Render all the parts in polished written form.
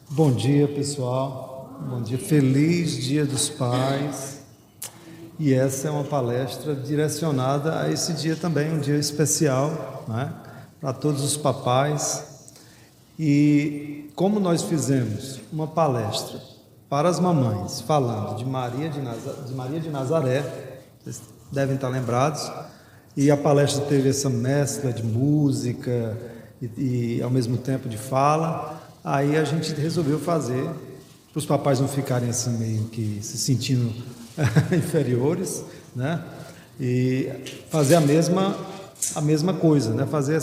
Bom dia, pessoal. Bom dia, feliz Dia dos Pais. E essa é uma palestra direcionada a esse dia também, um dia especial, né? Para todos os papais. E como nós fizemos uma palestra para as mamães, falando de Maria de Nazaré, vocês devem estar lembrados, e a palestra teve essa mescla de música e ao mesmo tempo de fala. Aí a gente resolveu fazer, para os papais não ficarem assim meio que se sentindo inferiores, né? E fazer a mesma coisa, né? Fazer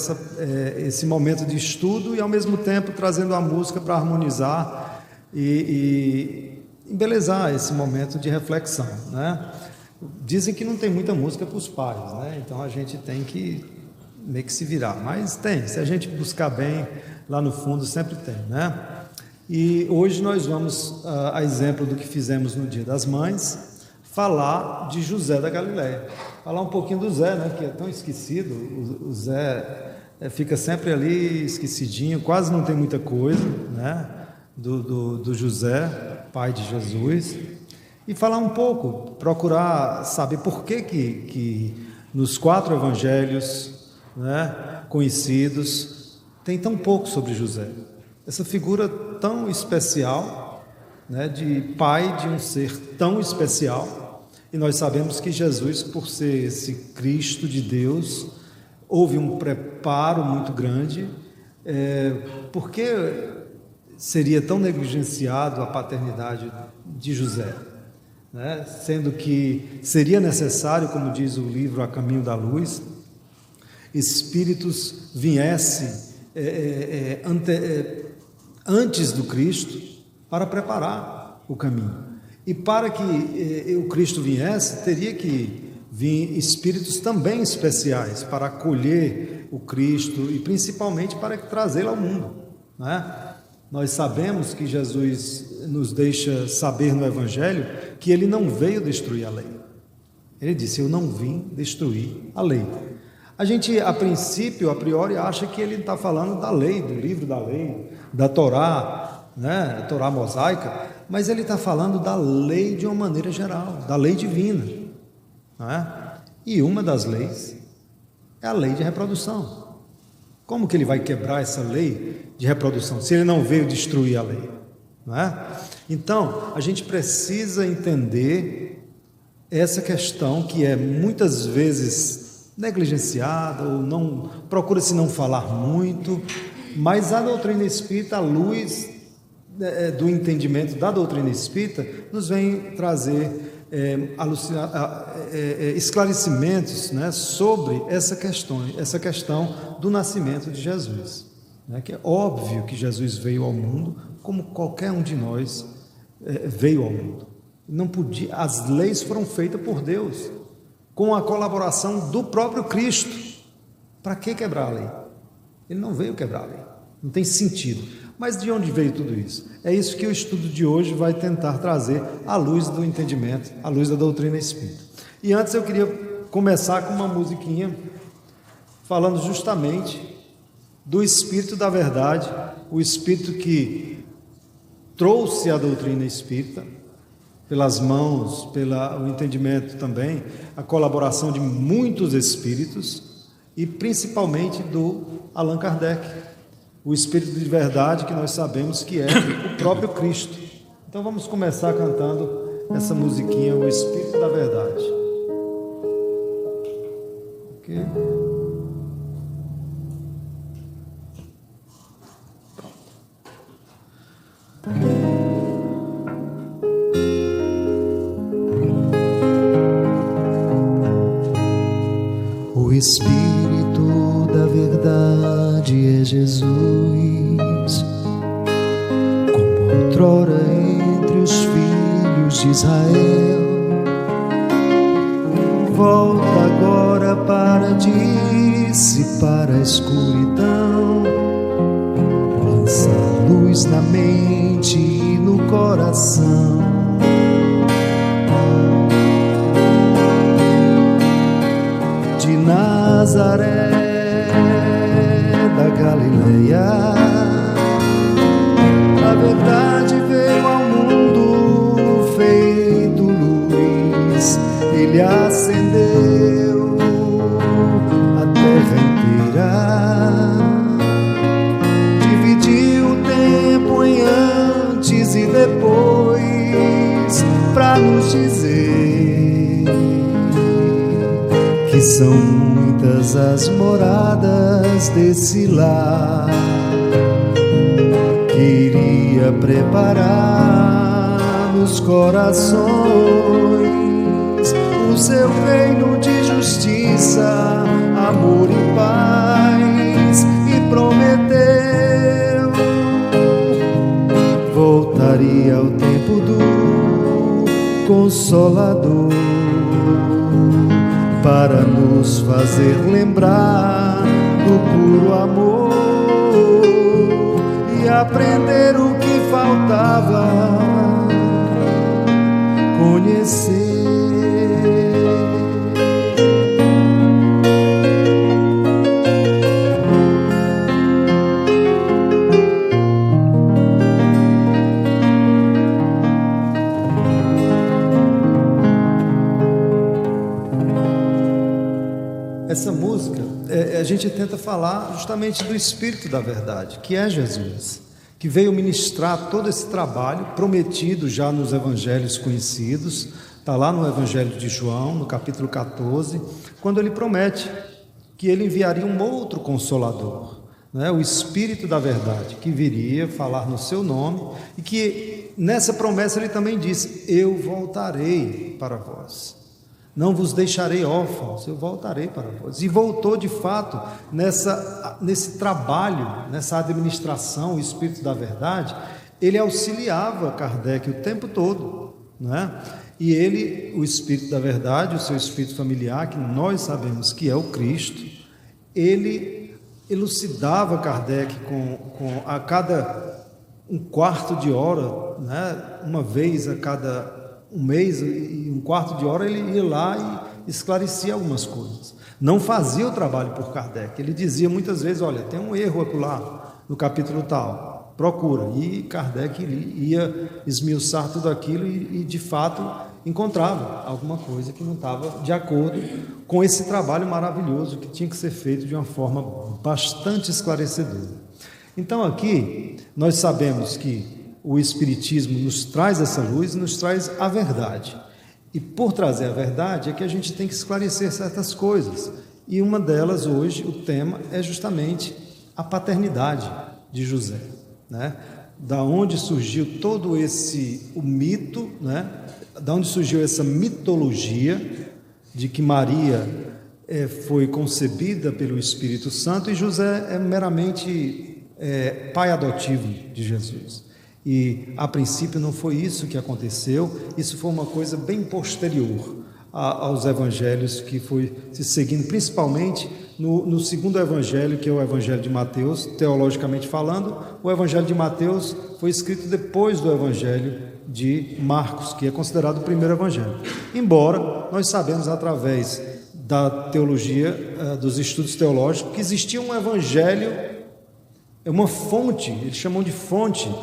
esse momento de estudo e ao mesmo tempo trazendo a música para harmonizar e embelezar esse momento de reflexão, né? Dizem que não tem muita música para os pais, né? Então a gente tem que meio que se virar, mas tem, se a gente buscar bem, lá no fundo sempre tem, né? E hoje nós vamos, a exemplo do que fizemos no Dia das Mães, falar de José da Galileia, falar um pouquinho do Zé, né? Que é tão esquecido, o Zé fica sempre ali esquecidinho, quase não tem muita coisa, né? Do José, pai de Jesus, e falar um pouco, procurar saber por que nos 4 evangelhos, né, conhecidos, tem tão pouco sobre José, essa figura tão especial, né, de pai de um ser tão especial. E nós sabemos que Jesus, por ser esse Cristo de Deus, houve um preparo muito grande. Por que seria tão negligenciado a paternidade de José, né? Sendo que seria necessário, como diz o livro A Caminho da Luz, espíritos viessem antes do Cristo para preparar o caminho. E para que o Cristo viesse, teria que vir espíritos também especiais para acolher o Cristo e principalmente para trazê-lo ao mundo, né? Nós sabemos que Jesus nos deixa saber no Evangelho que ele não veio destruir a lei. Ele disse: eu não vim destruir a lei. A gente, a priori, acha que ele está falando da lei, do livro da lei, da Torá, né? A Torá mosaica, mas ele está falando da lei de uma maneira geral, da lei divina, né? E uma das leis é a lei de reprodução. Como que ele vai quebrar essa lei de reprodução, se ele não veio destruir a lei, não é? Então, a gente precisa entender essa questão que é muitas vezes negligenciada, ou não procura-se não falar muito, mas a doutrina espírita, à luz do entendimento da doutrina espírita, nos vem trazer esclarecimentos, né, sobre essa questão do nascimento de Jesus, né, que é óbvio que Jesus veio ao mundo como qualquer um de nós veio ao mundo. Não podia, as leis foram feitas por Deus, com a colaboração do próprio Cristo. Para que quebrar a lei? Ele não veio quebrar a lei, não tem sentido. Mas de onde veio tudo isso? É isso que o estudo de hoje vai tentar trazer à luz do entendimento, à luz da doutrina espírita. E antes eu queria começar com uma musiquinha falando justamente do Espírito da Verdade, o Espírito que trouxe a doutrina espírita pelas mãos, pelo entendimento também, a colaboração de muitos espíritos e principalmente do Allan Kardec, o Espírito de Verdade que nós sabemos que é o próprio Cristo. Então vamos começar cantando essa musiquinha, o Espírito da Verdade. Ok? O Espírito da Verdade é Jesus, como outrora entre os filhos de Israel. Volta agora para dissipar a escuridão, lança luz na mente e no coração. De Nazaré da Galileia, a verdade veio ao mundo feito luz, ele acendeu a terra inteira, dividiu o tempo em antes e depois, pra nos dizer que são muitas as moradas desse lar que iria preparar nos corações o seu reino de justiça, amor e paz, e prometeu voltaria ao tempo do Consolador para nos fazer lembrar do puro amor e aprender o que faltava conhecer. Essa música, a gente tenta falar justamente do Espírito da Verdade, que é Jesus, que veio ministrar todo esse trabalho prometido já nos evangelhos conhecidos. Está lá no Evangelho de João, no capítulo 14, quando ele promete que ele enviaria um outro Consolador, né? O Espírito da Verdade, que viria falar no seu nome, e que nessa promessa ele também disse: eu voltarei para vós. Não vos deixarei órfãos, eu voltarei para vós. E voltou de fato nesse trabalho, nessa administração, o Espírito da Verdade. Ele auxiliava Kardec o tempo todo, né? E ele, o Espírito da Verdade, o seu espírito familiar, que nós sabemos que é o Cristo, ele elucidava Kardec a cada um quarto de hora, né? Uma vez a cada um mês e um quarto de hora, ele ia lá e esclarecia algumas coisas. Não fazia o trabalho por Kardec. Ele dizia muitas vezes: olha, tem um erro acolá no capítulo tal, procura. E Kardec ia esmiuçar tudo aquilo e de fato encontrava alguma coisa que não estava de acordo com esse trabalho maravilhoso que tinha que ser feito de uma forma bastante esclarecedora. Então aqui nós sabemos que o Espiritismo nos traz essa luz, nos traz a verdade. E por trazer a verdade é que a gente tem que esclarecer certas coisas. E uma delas hoje, o tema, é justamente a paternidade de José, né? Da onde surgiu todo o mito, né? Da onde surgiu essa mitologia de que Maria foi concebida pelo Espírito Santo e José é meramente pai adotivo de Jesus. E a princípio não foi isso que aconteceu, isso foi uma coisa bem posterior aos evangelhos que foi se seguindo, principalmente no segundo evangelho, que é o Evangelho de Mateus. Teologicamente falando, o Evangelho de Mateus foi escrito depois do Evangelho de Marcos, que é considerado o primeiro evangelho. Embora nós sabemos através da teologia, dos estudos teológicos, que existia um evangelho, uma fonte, eles chamam de fonte,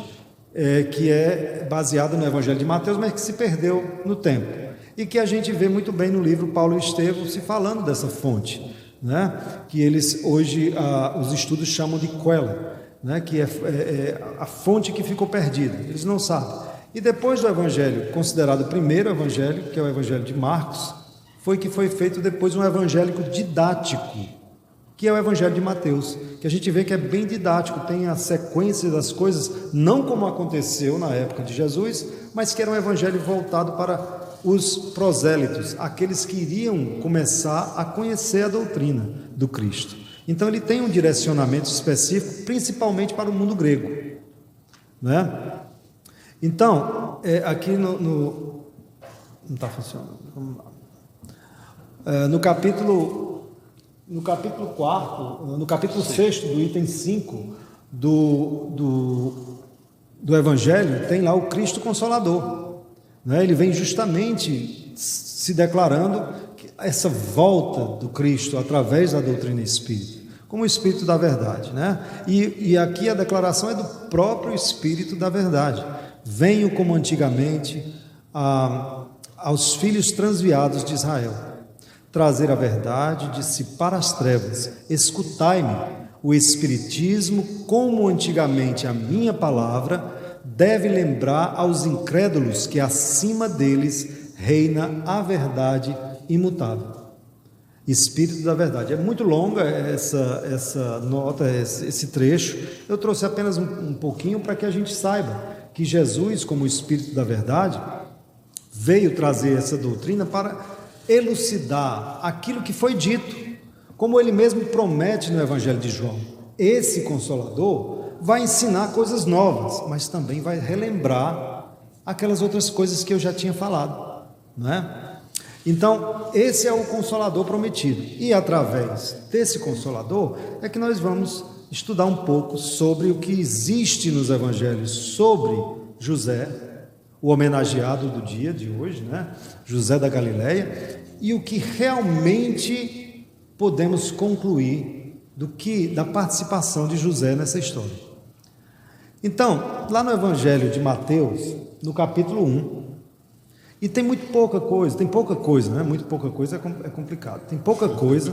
que é baseada no Evangelho de Mateus, mas que se perdeu no tempo, e que a gente vê muito bem no livro Paulo e Estevão se falando dessa fonte, né? Que eles hoje, os estudos chamam de Quella, né? Que é a fonte que ficou perdida, eles não sabem. E depois do Evangelho, considerado o primeiro Evangelho, que é o Evangelho de Marcos, foi feito depois um evangélico didático, que é o Evangelho de Mateus, que a gente vê que é bem didático, tem a sequência das coisas, não como aconteceu na época de Jesus, mas que era um evangelho voltado para os prosélitos, aqueles que iriam começar a conhecer a doutrina do Cristo. Então ele tem um direcionamento específico, principalmente para o mundo grego, né? Então, aqui não está funcionando, vamos lá. No capítulo 4, no capítulo 6 do item 5 do Evangelho, tem lá o Cristo Consolador, né? Ele vem justamente se declarando que essa volta do Cristo através da doutrina espírita, como o Espírito da verdade, né? E aqui a declaração é do próprio Espírito da verdade. Venho como antigamente aos filhos transviados de Israel, trazer a verdade, dissipar as trevas. Escutai-me, o Espiritismo, como antigamente a minha palavra, deve lembrar aos incrédulos que acima deles reina a verdade imutável. Espírito da verdade. É muito longa essa nota, esse trecho. Eu trouxe apenas um pouquinho para que a gente saiba que Jesus, como o Espírito da verdade, veio trazer essa doutrina para elucidar aquilo que foi dito, como ele mesmo promete no Evangelho de João. Esse Consolador vai ensinar coisas novas, mas também vai relembrar aquelas outras coisas que eu já tinha falado, não é? Então, esse é o Consolador prometido. E através desse Consolador é que nós vamos estudar um pouco sobre o que existe nos Evangelhos sobre José, o homenageado do dia de hoje, né? José da Galileia, e o que realmente podemos concluir da participação de José nessa história. Então, lá no Evangelho de Mateus, no capítulo 1, e tem pouca coisa, né? Muito pouca coisa é complicado. Tem pouca coisa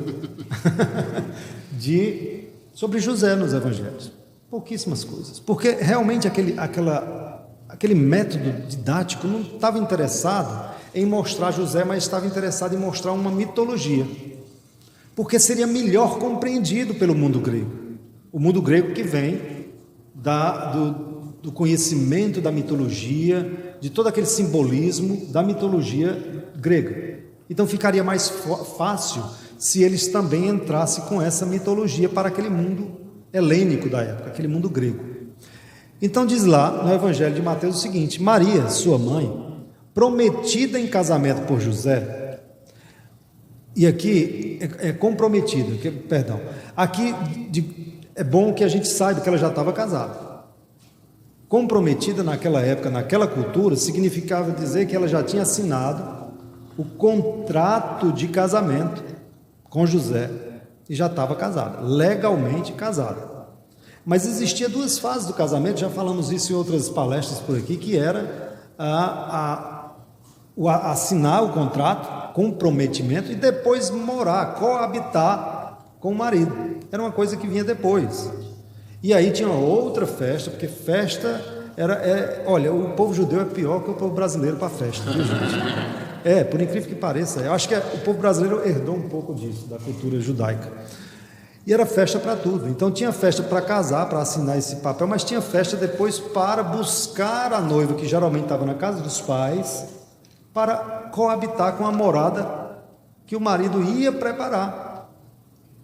sobre José nos Evangelhos. Pouquíssimas coisas. Porque realmente aquele método didático não estava interessado em mostrar José, mas estava interessado em mostrar uma mitologia. Porque seria melhor compreendido pelo mundo grego. O mundo grego que vem do conhecimento da mitologia, de todo aquele simbolismo da mitologia grega. Então ficaria mais fácil se eles também entrassem com essa mitologia para aquele mundo helênico da época, aquele mundo grego. Então diz lá no Evangelho de Mateus o seguinte: Maria, sua mãe, prometida em casamento por José, e aqui é comprometida, perdão, aqui é bom que a gente saiba que ela já estava casada. Comprometida naquela época, naquela cultura, significava dizer que ela já tinha assinado o contrato de casamento com José e já estava casada, legalmente casada. Mas existia duas fases do casamento, já falamos isso em outras palestras por aqui, que era assinar o contrato, comprometimento, e depois morar, coabitar com o marido. Era uma coisa que vinha depois. E aí tinha outra festa, porque festa olha, o povo judeu é pior que o povo brasileiro para festa, viu, gente? Por incrível que pareça, eu acho que o povo brasileiro herdou um pouco disso, da cultura judaica. E era festa para tudo. Então tinha festa para casar, para assinar esse papel, mas tinha festa depois para buscar a noiva, que geralmente estava na casa dos pais, para coabitar com a morada que o marido ia preparar.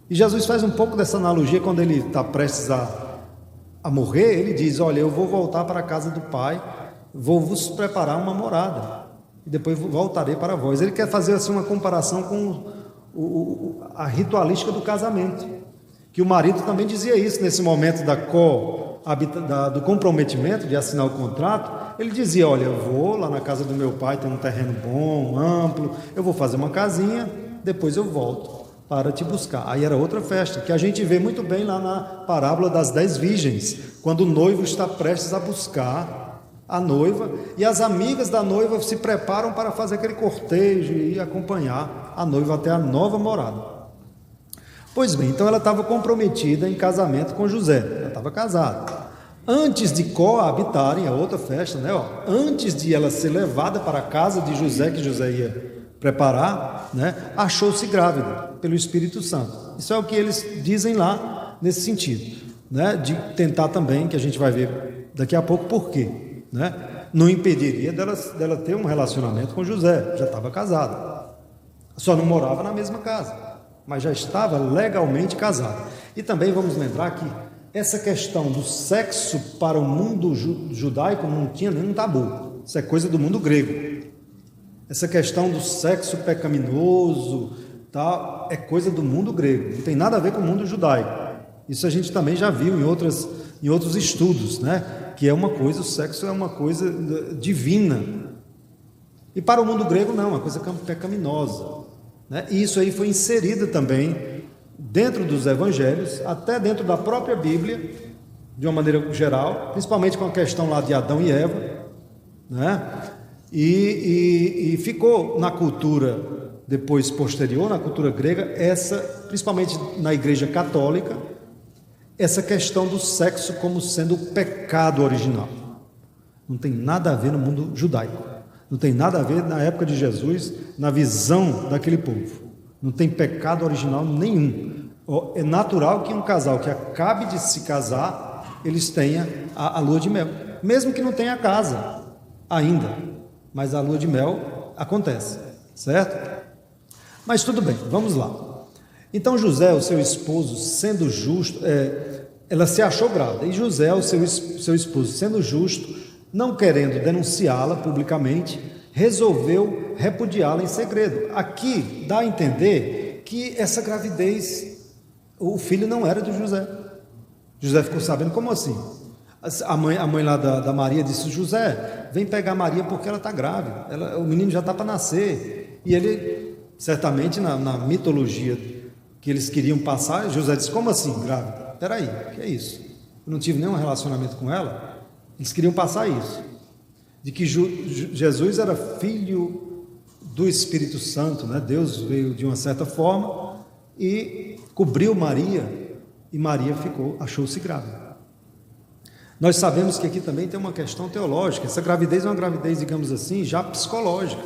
E Jesus faz um pouco dessa analogia quando ele está prestes a morrer. Ele diz: olha, eu vou voltar para a casa do Pai, vou vos preparar uma morada, e depois voltarei para vós. Ele quer fazer assim uma comparação com a ritualística do casamento, que o marido também dizia isso nesse momento do comprometimento, de assinar o contrato. Ele dizia: olha, eu vou lá na casa do meu pai, tem um terreno bom, amplo, eu vou fazer uma casinha, depois eu volto para te buscar. Aí era outra festa, que a gente vê muito bem lá na parábola das 10 virgens, quando o noivo está prestes a buscar a noiva, e as amigas da noiva se preparam para fazer aquele cortejo e acompanhar a noiva até a nova morada. Pois bem, então ela estava comprometida em casamento com José, ela estava casada. Antes de coabitarem, a outra festa, né? Antes de ela ser levada para a casa de José, que José ia preparar, né? Achou-se grávida pelo Espírito Santo. Isso é o que eles dizem lá nesse sentido, né? De tentar também, que a gente vai ver daqui a pouco por quê, né? Não impediria dela ter um relacionamento com José, já estava casada, só não morava na mesma casa, mas já estava legalmente casada. E também vamos lembrar que essa questão do sexo para o mundo judaico não tinha nenhum tabu, isso é coisa do mundo grego. Essa questão do sexo pecaminoso, tal, é coisa do mundo grego, não tem nada a ver com o mundo judaico. Isso a gente também já viu em outros estudos, né? Que o sexo é uma coisa divina. E para o mundo grego não, é uma coisa pecaminosa, né? E isso aí foi inserido também dentro dos evangelhos, até dentro da própria Bíblia, de uma maneira geral, principalmente com a questão lá de Adão e Eva, né? E ficou na cultura depois posterior, na cultura grega, principalmente na Igreja Católica, essa questão do sexo como sendo o pecado original. Não tem nada a ver no mundo judaico, não tem nada a ver na época de Jesus, na visão daquele povo. Não tem pecado original nenhum. É natural que um casal que acabe de se casar, eles tenham a lua de mel, mesmo que não tenha casa ainda, mas a lua de mel acontece, certo? Mas tudo bem, vamos lá. Então José, o seu esposo, sendo justo, ela se achou grávida, e José, o seu esposo, sendo justo, não querendo denunciá-la publicamente, resolveu repudiá-la em segredo. Aqui dá a entender que essa gravidez, o filho não era de José. José ficou sabendo, como assim? A mãe lá da Maria disse: José, vem pegar Maria porque ela está grávida, o menino já está para nascer. E ele, certamente na mitologia que eles queriam passar, José disse: como assim grávida? Espera aí, o que é isso? Eu não tive nenhum relacionamento com ela. Eles queriam passar isso, de que Jesus era filho do Espírito Santo, né? Deus veio de uma certa forma e cobriu Maria, e Maria achou-se grávida. Nós sabemos que aqui também tem uma questão teológica. Essa gravidez é uma gravidez, digamos assim, já psicológica,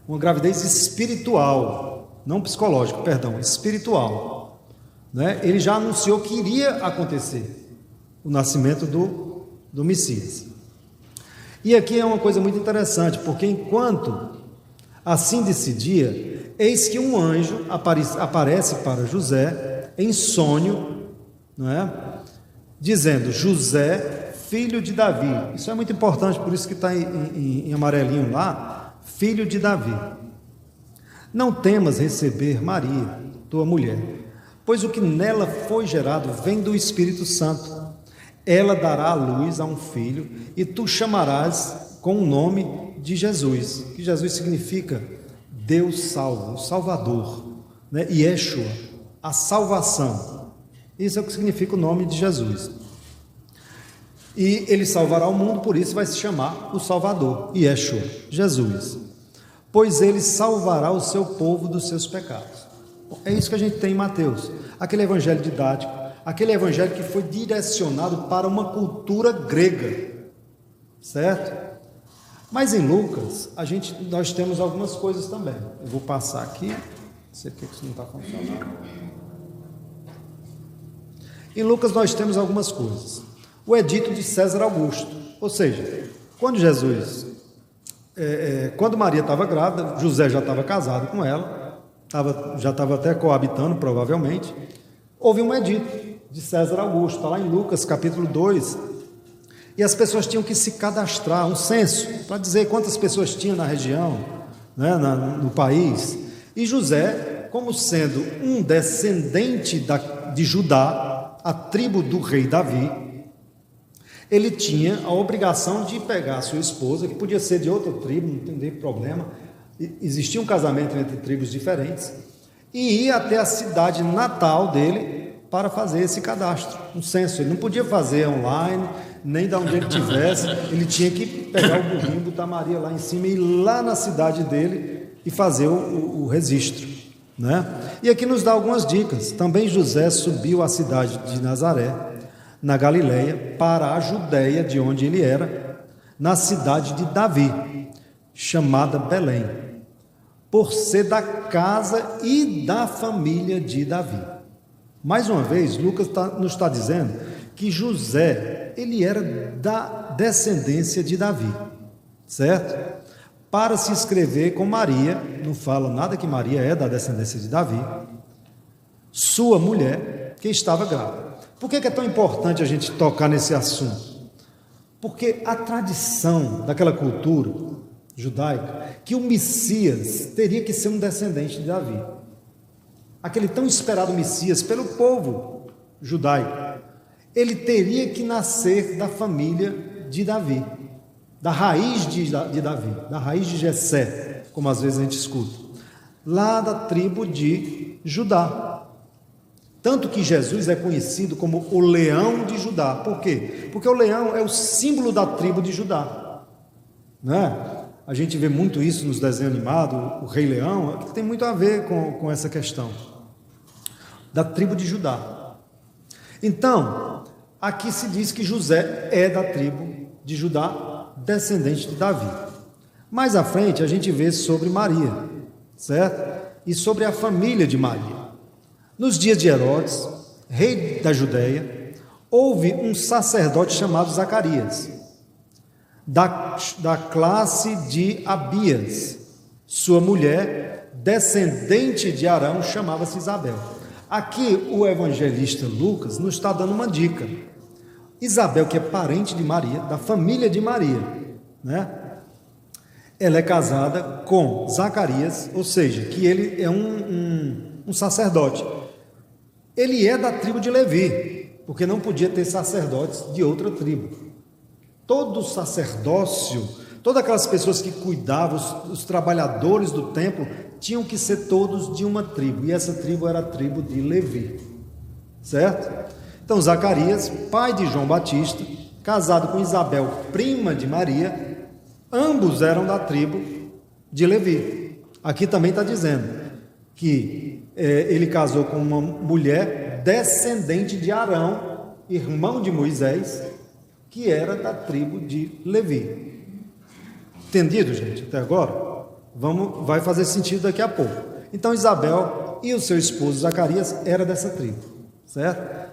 uma gravidez espiritual, não psicológica, perdão, espiritual, né? Ele já anunciou que iria acontecer o nascimento do Messias. E aqui é uma coisa muito interessante, porque enquanto assim decidia, eis que um anjo aparece para José em sonho, não é? Dizendo: José, filho de Davi. Isso é muito importante, por isso que está em amarelinho lá, filho de Davi. Não temas receber Maria, tua mulher, pois o que nela foi gerado vem do Espírito Santo. Ela dará à luz a um filho, e tu chamarás com o nome de Jesus, que Jesus significa Deus salva, o Salvador, né? Yeshua, a salvação. Isso é o que significa o nome de Jesus. E ele salvará o mundo, por isso vai se chamar o Salvador, Yeshua, Jesus. Pois ele salvará o seu povo dos seus pecados. É isso que a gente tem em Mateus, aquele evangelho didático, aquele evangelho que foi direcionado para uma cultura grega, certo? Mas em Lucas, nós temos algumas coisas também. Eu vou passar aqui, não sei porque isso não está funcionando. Em Lucas nós temos algumas coisas. O edito de César Augusto, ou seja, quando quando Maria estava grávida, José já estava casado com ela, já estava até coabitando, provavelmente, houve um edito de César Augusto, está lá em Lucas capítulo 2, e as pessoas tinham que se cadastrar, um censo, para dizer quantas pessoas tinha na região, né, no país. E José, como sendo um descendente de Judá, a tribo do rei Davi, ele tinha a obrigação de pegar a sua esposa, que podia ser de outra tribo, não tem nenhum problema, existia um casamento entre tribos diferentes, e ir até a cidade natal dele para fazer esse cadastro, um censo. Ele não podia fazer online, nem de onde ele estivesse, ele tinha que pegar o burrinho, botar Maria lá em cima e ir lá na cidade dele e fazer o registro, né? E aqui nos dá algumas dicas. Também José subiu à cidade de Nazaré, na Galileia, para a Judéia, de onde ele era, na cidade de Davi, chamada Belém, por ser da casa e da família de Davi. Mais uma vez, Lucas nos está dizendo que José, ele era da descendência de Davi, certo? Para se inscrever com Maria, não fala nada que Maria é da descendência de Davi, sua mulher, que estava grávida. Por que é tão importante a gente tocar nesse assunto? Porque a tradição daquela cultura judaica, que o Messias teria que ser um descendente de Davi. Aquele tão esperado Messias pelo povo judaico, ele teria que nascer da família de Davi, da raiz de Davi, da raiz de Jessé, como às vezes a gente escuta, lá da tribo de Judá. Tanto que Jesus é conhecido como o leão de Judá. Por quê? Porque o leão é o símbolo da tribo de Judá, né? A gente vê muito isso nos desenhos animados, o Rei Leão, que tem muito a ver com essa questão da tribo de Judá. Então, aqui se diz que José é da tribo de Judá, descendente de Davi. Mais à frente, a gente vê sobre Maria, certo? E sobre a família de Maria. Nos dias de Herodes, rei da Judéia, houve um sacerdote chamado Zacarias, da classe de Abias. Sua mulher, descendente de Arão, chamava-se Isabel. Aqui o evangelista Lucas nos está dando uma dica. Isabel, que é parente de Maria, da família de Maria, né? Ela é casada com Zacarias, ou seja, que ele é um sacerdote. Ele é da tribo de Levi, porque não podia ter sacerdotes de outra tribo. Todo sacerdócio, todas aquelas pessoas que cuidavam, os trabalhadores do templo, tinham que ser todos de uma tribo, e essa tribo era a tribo de Levi, certo? Então Zacarias, pai de João Batista, casado com Isabel, prima de Maria, ambos eram da tribo de Levi. Aqui também está dizendo que ele casou com uma mulher descendente de Arão, irmão de Moisés, que era da tribo de Levi. Entendido, gente, até agora? Vai fazer sentido daqui a pouco. Então Isabel e o seu esposo Zacarias era dessa tribo, certo?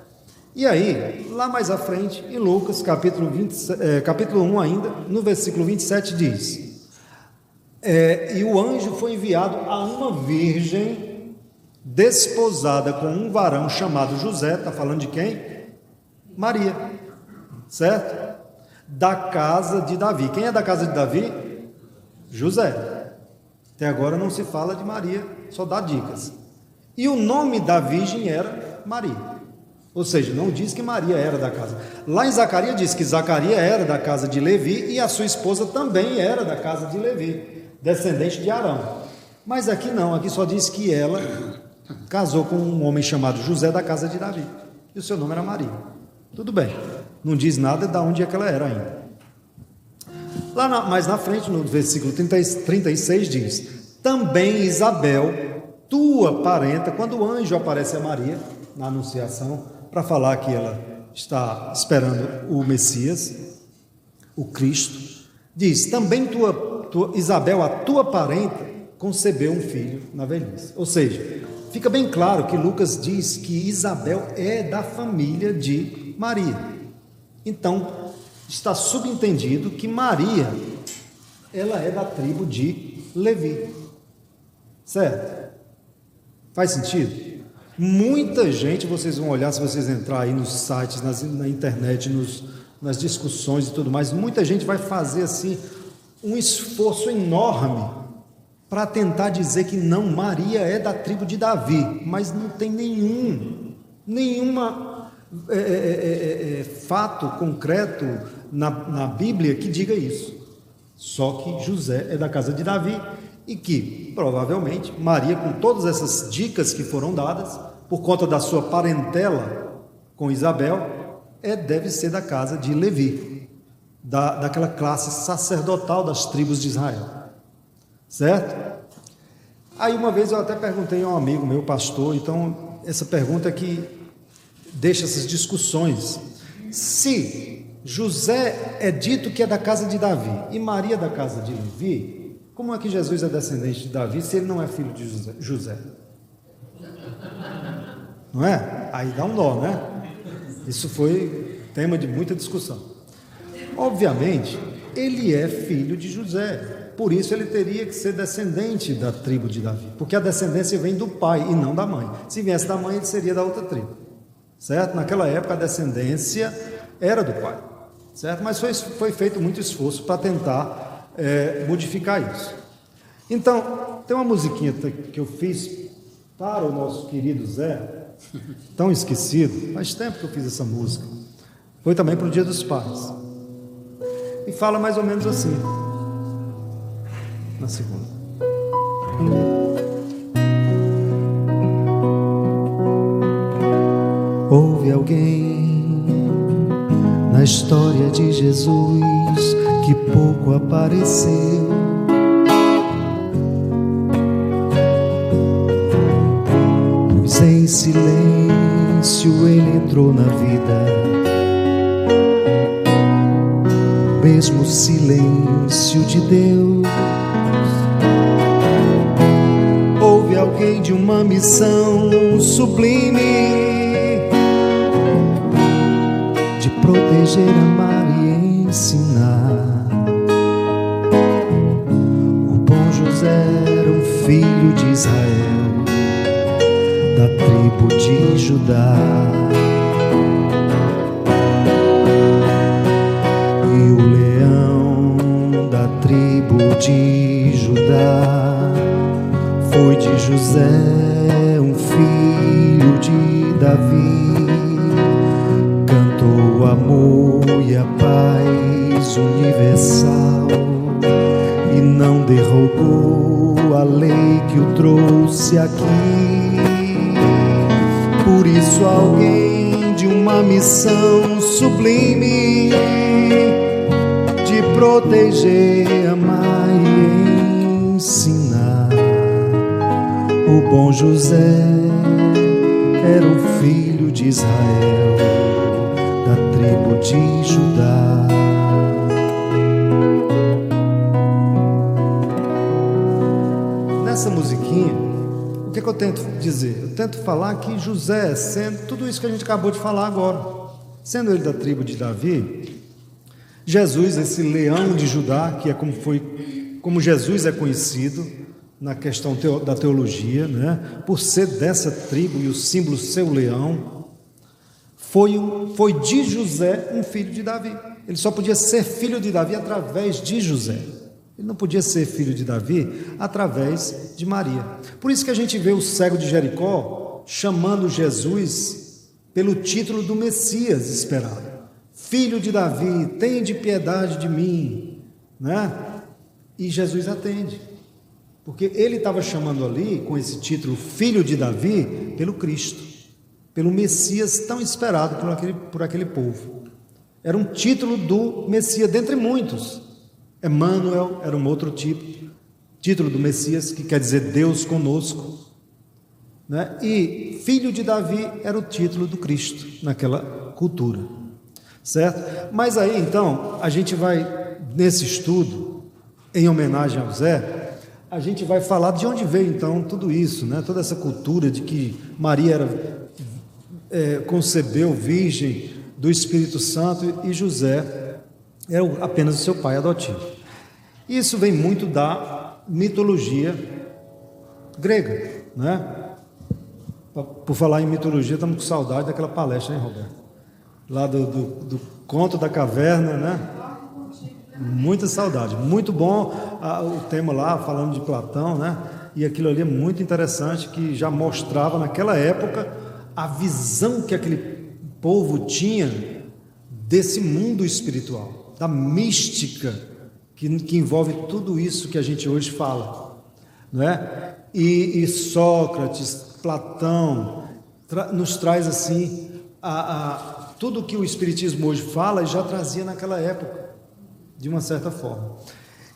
E aí, lá mais à frente, em Lucas, capítulo 1 ainda, no versículo 27 diz... e o anjo foi enviado a uma virgem desposada com um varão chamado José. Está falando de quem? Maria, certo? Da casa de Davi. Quem é da casa de Davi? José. Até agora não se fala de Maria, só dá dicas. E o nome da virgem era Maria. Ou seja, não diz que Maria era da casa. Lá em Zacarias diz que Zacarias era da casa de Levi e a sua esposa também era da casa de Levi, descendente de Arão. Mas aqui não, aqui só diz que ela casou com um homem chamado José da casa de Davi. E o seu nome era Maria. Tudo bem, não diz nada de onde é que ela era ainda. Mais na frente, no versículo 36 diz: também Isabel, tua parenta, quando o anjo aparece a Maria, na anunciação, para falar que ela está esperando o Messias, o Cristo, diz, também Isabel, a tua parenta, concebeu um filho na velhice. Ou seja, fica bem claro que Lucas diz que Isabel é da família de Maria. Então, está subentendido que Maria, ela é da tribo de Levi. Certo? Faz sentido? Muita gente, vocês vão olhar, se vocês entrar aí nos sites, na internet, nas discussões e tudo mais, muita gente vai fazer assim um esforço enorme para tentar dizer que não, Maria é da tribo de Davi, mas não tem nenhuma fato concreto na Bíblia que diga isso. Só que José é da casa de Davi e que, provavelmente, Maria, com todas essas dicas que foram dadas, por conta da sua parentela com Isabel, deve ser da casa de Levi, daquela classe sacerdotal das tribos de Israel. Certo? Aí uma vez eu até perguntei a um amigo meu, pastor, então essa pergunta que deixa essas discussões. Se José é dito que é da casa de Davi e Maria da casa de Levi, como é que Jesus é descendente de Davi se ele não é filho de José? Não é? Aí dá um nó, né? Isso foi tema de muita discussão. Obviamente, ele é filho de José, por isso ele teria que ser descendente da tribo de Davi, porque a descendência vem do pai e não da mãe. Se viesse da mãe, ele seria da outra tribo, certo? Naquela época a descendência era do pai, certo? Mas foi feito muito esforço para tentar modificar isso. Então, tem uma musiquinha que eu fiz para o nosso querido Zé, tão esquecido, faz tempo que eu fiz essa música, foi também para o Dia dos Pais, e fala mais ou menos assim, na segunda. Houve alguém na história de Jesus que pouco apareceu, pois em silêncio ele entrou na vida, mesmo silêncio de Deus. Houve alguém de uma missão sublime, de proteger, amar e ensinar. O bom José era um filho de Israel, da tribo de Judá. E o leão da tribo de Judá foi de José, um filho de Davi. Cantou o amor e a paz universal e não derrogou a lei que o trouxe aqui. Por isso alguém de uma missão sublime, de proteger, amar e ensinar. O bom José era o filho de Israel, da tribo de Judá. Nessa musiquinha, o que eu tento dizer? Eu tento falar que José, sendo tudo isso que a gente acabou de falar agora, sendo ele da tribo de Davi, Jesus, esse leão de Judá, que é como Jesus é conhecido na questão da teologia, né? Por ser dessa tribo e o símbolo ser o leão, foi de José um filho de Davi. Ele só podia ser filho de Davi através de José. Ele não podia ser filho de Davi através de Maria. Por isso que a gente vê o cego de Jericó chamando Jesus pelo título do Messias esperado. Filho de Davi, tende piedade de mim, né? E Jesus atende, porque ele estava chamando ali, com esse título, Filho de Davi, pelo Cristo, pelo Messias tão esperado por aquele povo. Era um título do Messias, dentre muitos. Emmanuel era um outro título do Messias, que quer dizer Deus conosco, né? E Filho de Davi era o título do Cristo, naquela cultura, certo? Mas aí, então, a gente vai, nesse estudo, em homenagem ao Zé, a gente vai falar de onde veio, então, tudo isso, né? Toda essa cultura de que Maria concebeu virgem do Espírito Santo e José era apenas o seu pai adotivo. Isso vem muito da mitologia grega, né? Por falar em mitologia, estamos com saudade daquela palestra, hein, Roberto? Lá do conto da caverna, né? Muita saudade, muito bom o tema lá, falando de Platão, né? E aquilo ali é muito interessante, que já mostrava naquela época a visão que aquele povo tinha desse mundo espiritual, da mística que envolve tudo isso que a gente hoje fala, não é? E Sócrates, Platão, nos traz assim tudo que o Espiritismo hoje fala e já trazia naquela época, de uma certa forma.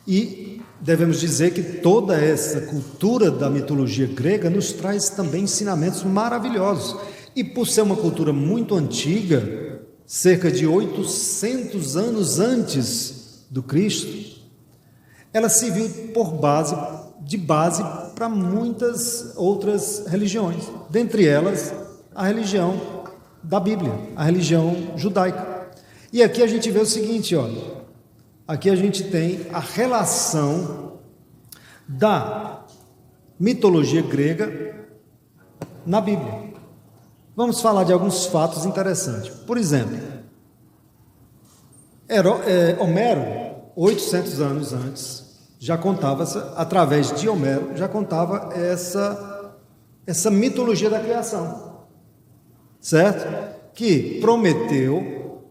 E devemos dizer que toda essa cultura da mitologia grega nos traz também ensinamentos maravilhosos. E por ser uma cultura muito antiga, cerca de 800 anos antes do Cristo, ela serviu de base para muitas outras religiões, dentre elas a religião da Bíblia, a religião judaica. E aqui a gente vê o seguinte, olha, aqui a gente tem a relação da mitologia grega na Bíblia. Vamos falar de alguns fatos interessantes. Por exemplo, Homero, 800 anos antes, já contava, através de Homero, já contava essa mitologia da criação, certo? Que Prometeu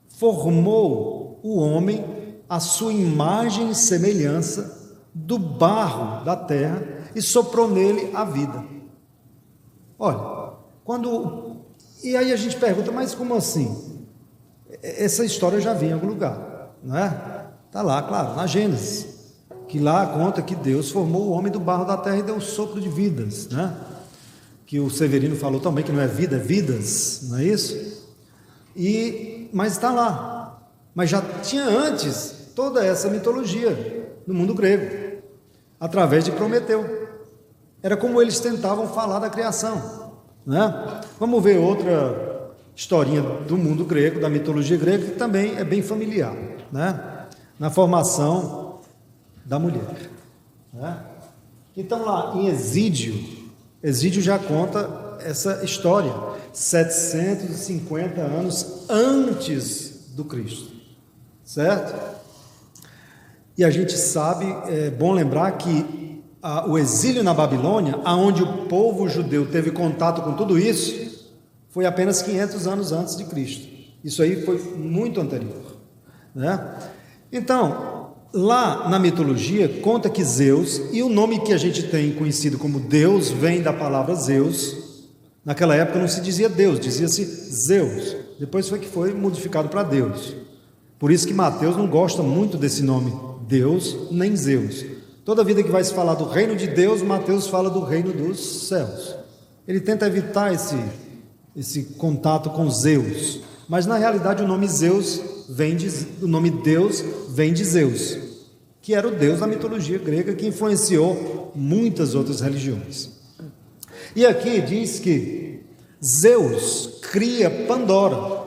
formou o homem à sua imagem e semelhança do barro da terra e soprou nele a vida. Olha, quando E aí a gente pergunta, mas como assim? Essa história eu já vi em algum lugar, não é? Está lá, claro, na Gênesis, que lá conta que Deus formou o homem do barro da terra e deu um sopro de vidas, né? Que o Severino falou também, que não é vida, é vidas, não é isso? Mas está lá. Mas já tinha antes toda essa mitologia no mundo grego, através de Prometeu. Era como eles tentavam falar da criação, né? Vamos ver outra historinha do mundo grego, da mitologia grega, que também é bem familiar, né? Na formação da mulher, né? Então lá em Exídio já conta essa história, 750 anos antes do Cristo, certo? E a gente sabe, é bom lembrar que o exílio na Babilônia, aonde o povo judeu teve contato com tudo isso, foi apenas 500 anos antes de Cristo. Isso aí foi muito anterior, né? Então, lá na mitologia, conta que Zeus, e o nome que a gente tem conhecido como Deus, vem da palavra Zeus. Naquela época não se dizia Deus, dizia-se Zeus. Depois foi modificado para Deus. Por isso que Mateus não gosta muito desse nome, Deus nem Zeus. Toda vida que vai se falar do reino de Deus, Mateus fala do reino dos céus. Ele tenta evitar esse contato com Zeus. Mas na realidade o nome Zeus o nome Deus vem de Zeus, que era o deus da mitologia grega que influenciou muitas outras religiões. E aqui diz que Zeus cria Pandora,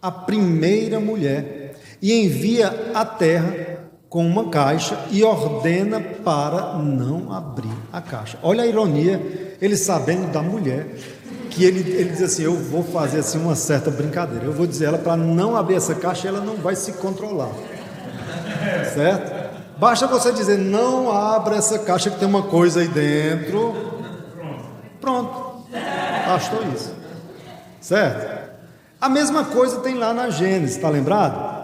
a primeira mulher, e envia à terra com uma caixa e ordena para não abrir a caixa. Olha a ironia, ele sabendo da mulher, que ele diz assim, eu vou fazer assim uma certa brincadeira, eu vou dizer ela para não abrir essa caixa e ela não vai se controlar, certo? Basta você dizer, não abra essa caixa que tem uma coisa aí dentro, pronto, bastou isso, certo? A mesma coisa tem lá na Gênesis, está lembrado?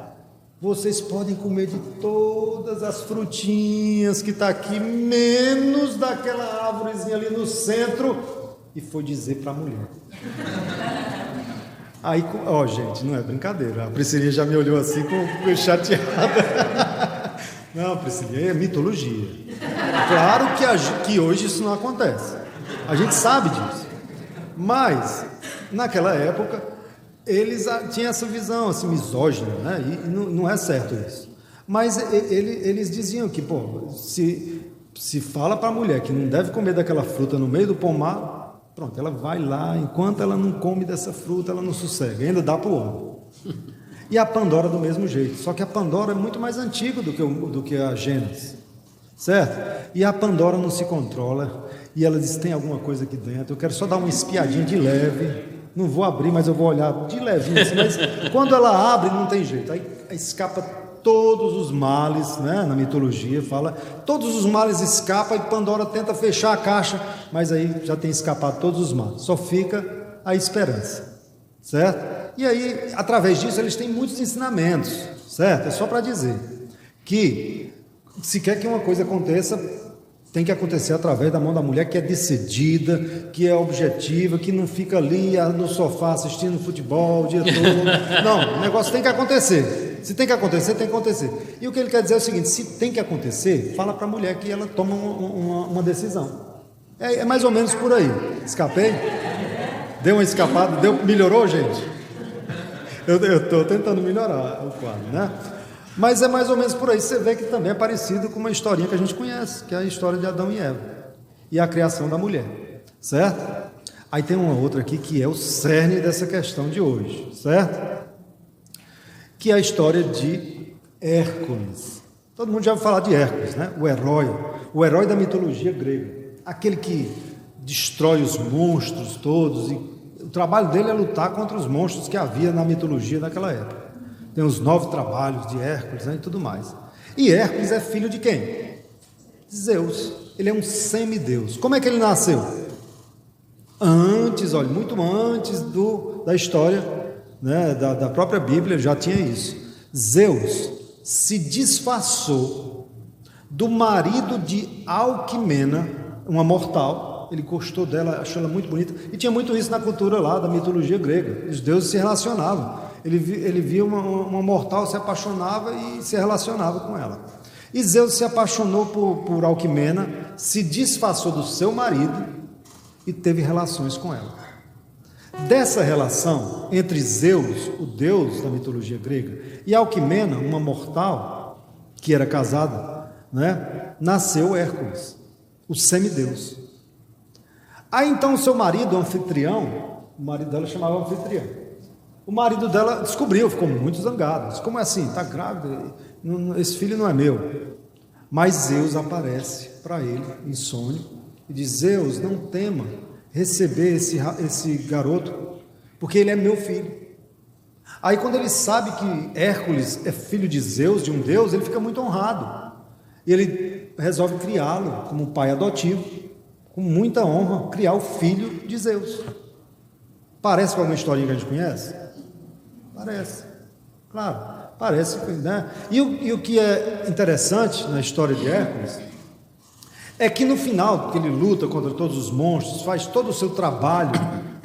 Vocês podem comer de todas as frutinhas que está aqui, menos daquela árvorezinha ali no centro. E foi dizer para a mulher. Aí, gente, não é brincadeira. A Priscilinha já me olhou assim, com chateada. Não, Priscilinha, é mitologia. Claro que hoje isso não acontece. A gente sabe disso. Mas, naquela época, eles tinham essa visão assim, misógina, né? E não é certo isso. Mas eles diziam que, se fala para a mulher que não deve comer daquela fruta no meio do pomar, pronto, ela vai lá, enquanto ela não come dessa fruta, ela não sossega, ainda dá para o homem. E a Pandora do mesmo jeito, só que a Pandora é muito mais antiga do que a Gênesis, certo? E a Pandora não se controla, e ela diz, tem alguma coisa aqui dentro, eu quero só dar uma espiadinha de leve, não vou abrir, mas eu vou olhar de levinho assim, mas quando ela abre, não tem jeito, aí escapa todos os males, né? Na mitologia fala, todos os males escapam e Pandora tenta fechar a caixa, mas aí já tem escapado todos os males, só fica a esperança, certo? E aí, através disso, eles têm muitos ensinamentos, certo? É só para dizer que se quer que uma coisa aconteça, tem que acontecer através da mão da mulher que é decidida, que é objetiva, que não fica ali no sofá assistindo futebol o dia todo. Não, o negócio tem que acontecer. Se tem que acontecer, tem que acontecer. E o que ele quer dizer é o seguinte, se tem que acontecer, fala para a mulher que ela toma uma decisão. É mais ou menos por aí. Escapei? Deu uma escapada? Melhorou, gente? Eu estou tentando melhorar o quadro, né? Mas é mais ou menos por aí. Você vê que também é parecido com uma historinha que a gente conhece, que é a história de Adão e Eva e a criação da mulher, certo? Aí tem uma outra aqui que é o cerne dessa questão de hoje, certo? Que é a história de Hércules. Todo mundo já ouviu falar de Hércules, né? O herói da mitologia grega, aquele que destrói os monstros todos, e o trabalho dele é lutar contra os monstros que havia na mitologia naquela época. Tem os 9 trabalhos de Hércules, né, e tudo mais. E Hércules é filho de quem? Zeus. Ele é um semideus. Como é que ele nasceu? Antes, muito antes da história, né, da própria Bíblia, já tinha isso. Zeus se disfarçou do marido de Alquimena, uma mortal, ele gostou dela, achou ela muito bonita, e tinha muito isso na cultura lá, da mitologia grega, os deuses se relacionavam, ele via uma mortal, se apaixonava e se relacionava com ela. E Zeus se apaixonou por Alquimena, se disfarçou do seu marido e teve relações com ela. Dessa relação entre Zeus, o deus da mitologia grega, e Alquimena, uma mortal que era casada, né, nasceu Hércules, o semideus. Aí então o seu marido, Anfitrião, o marido dela chamava Anfitrião, o marido dela descobriu, ficou muito zangado, disse, como é assim, está grávida, esse filho não é meu. Mas Zeus aparece para ele em sonho e diz, Zeus, não tema receber esse garoto, porque ele é meu filho. Aí quando ele sabe que Hércules é filho de Zeus, de um deus, ele fica muito honrado, e ele resolve criá-lo como pai adotivo, com muita honra, criar o filho de Zeus. Parece com alguma historinha que a gente conhece? Parece, claro, parece, né? E o que é interessante na história de Hércules é que no final, que ele luta contra todos os monstros, faz todo o seu trabalho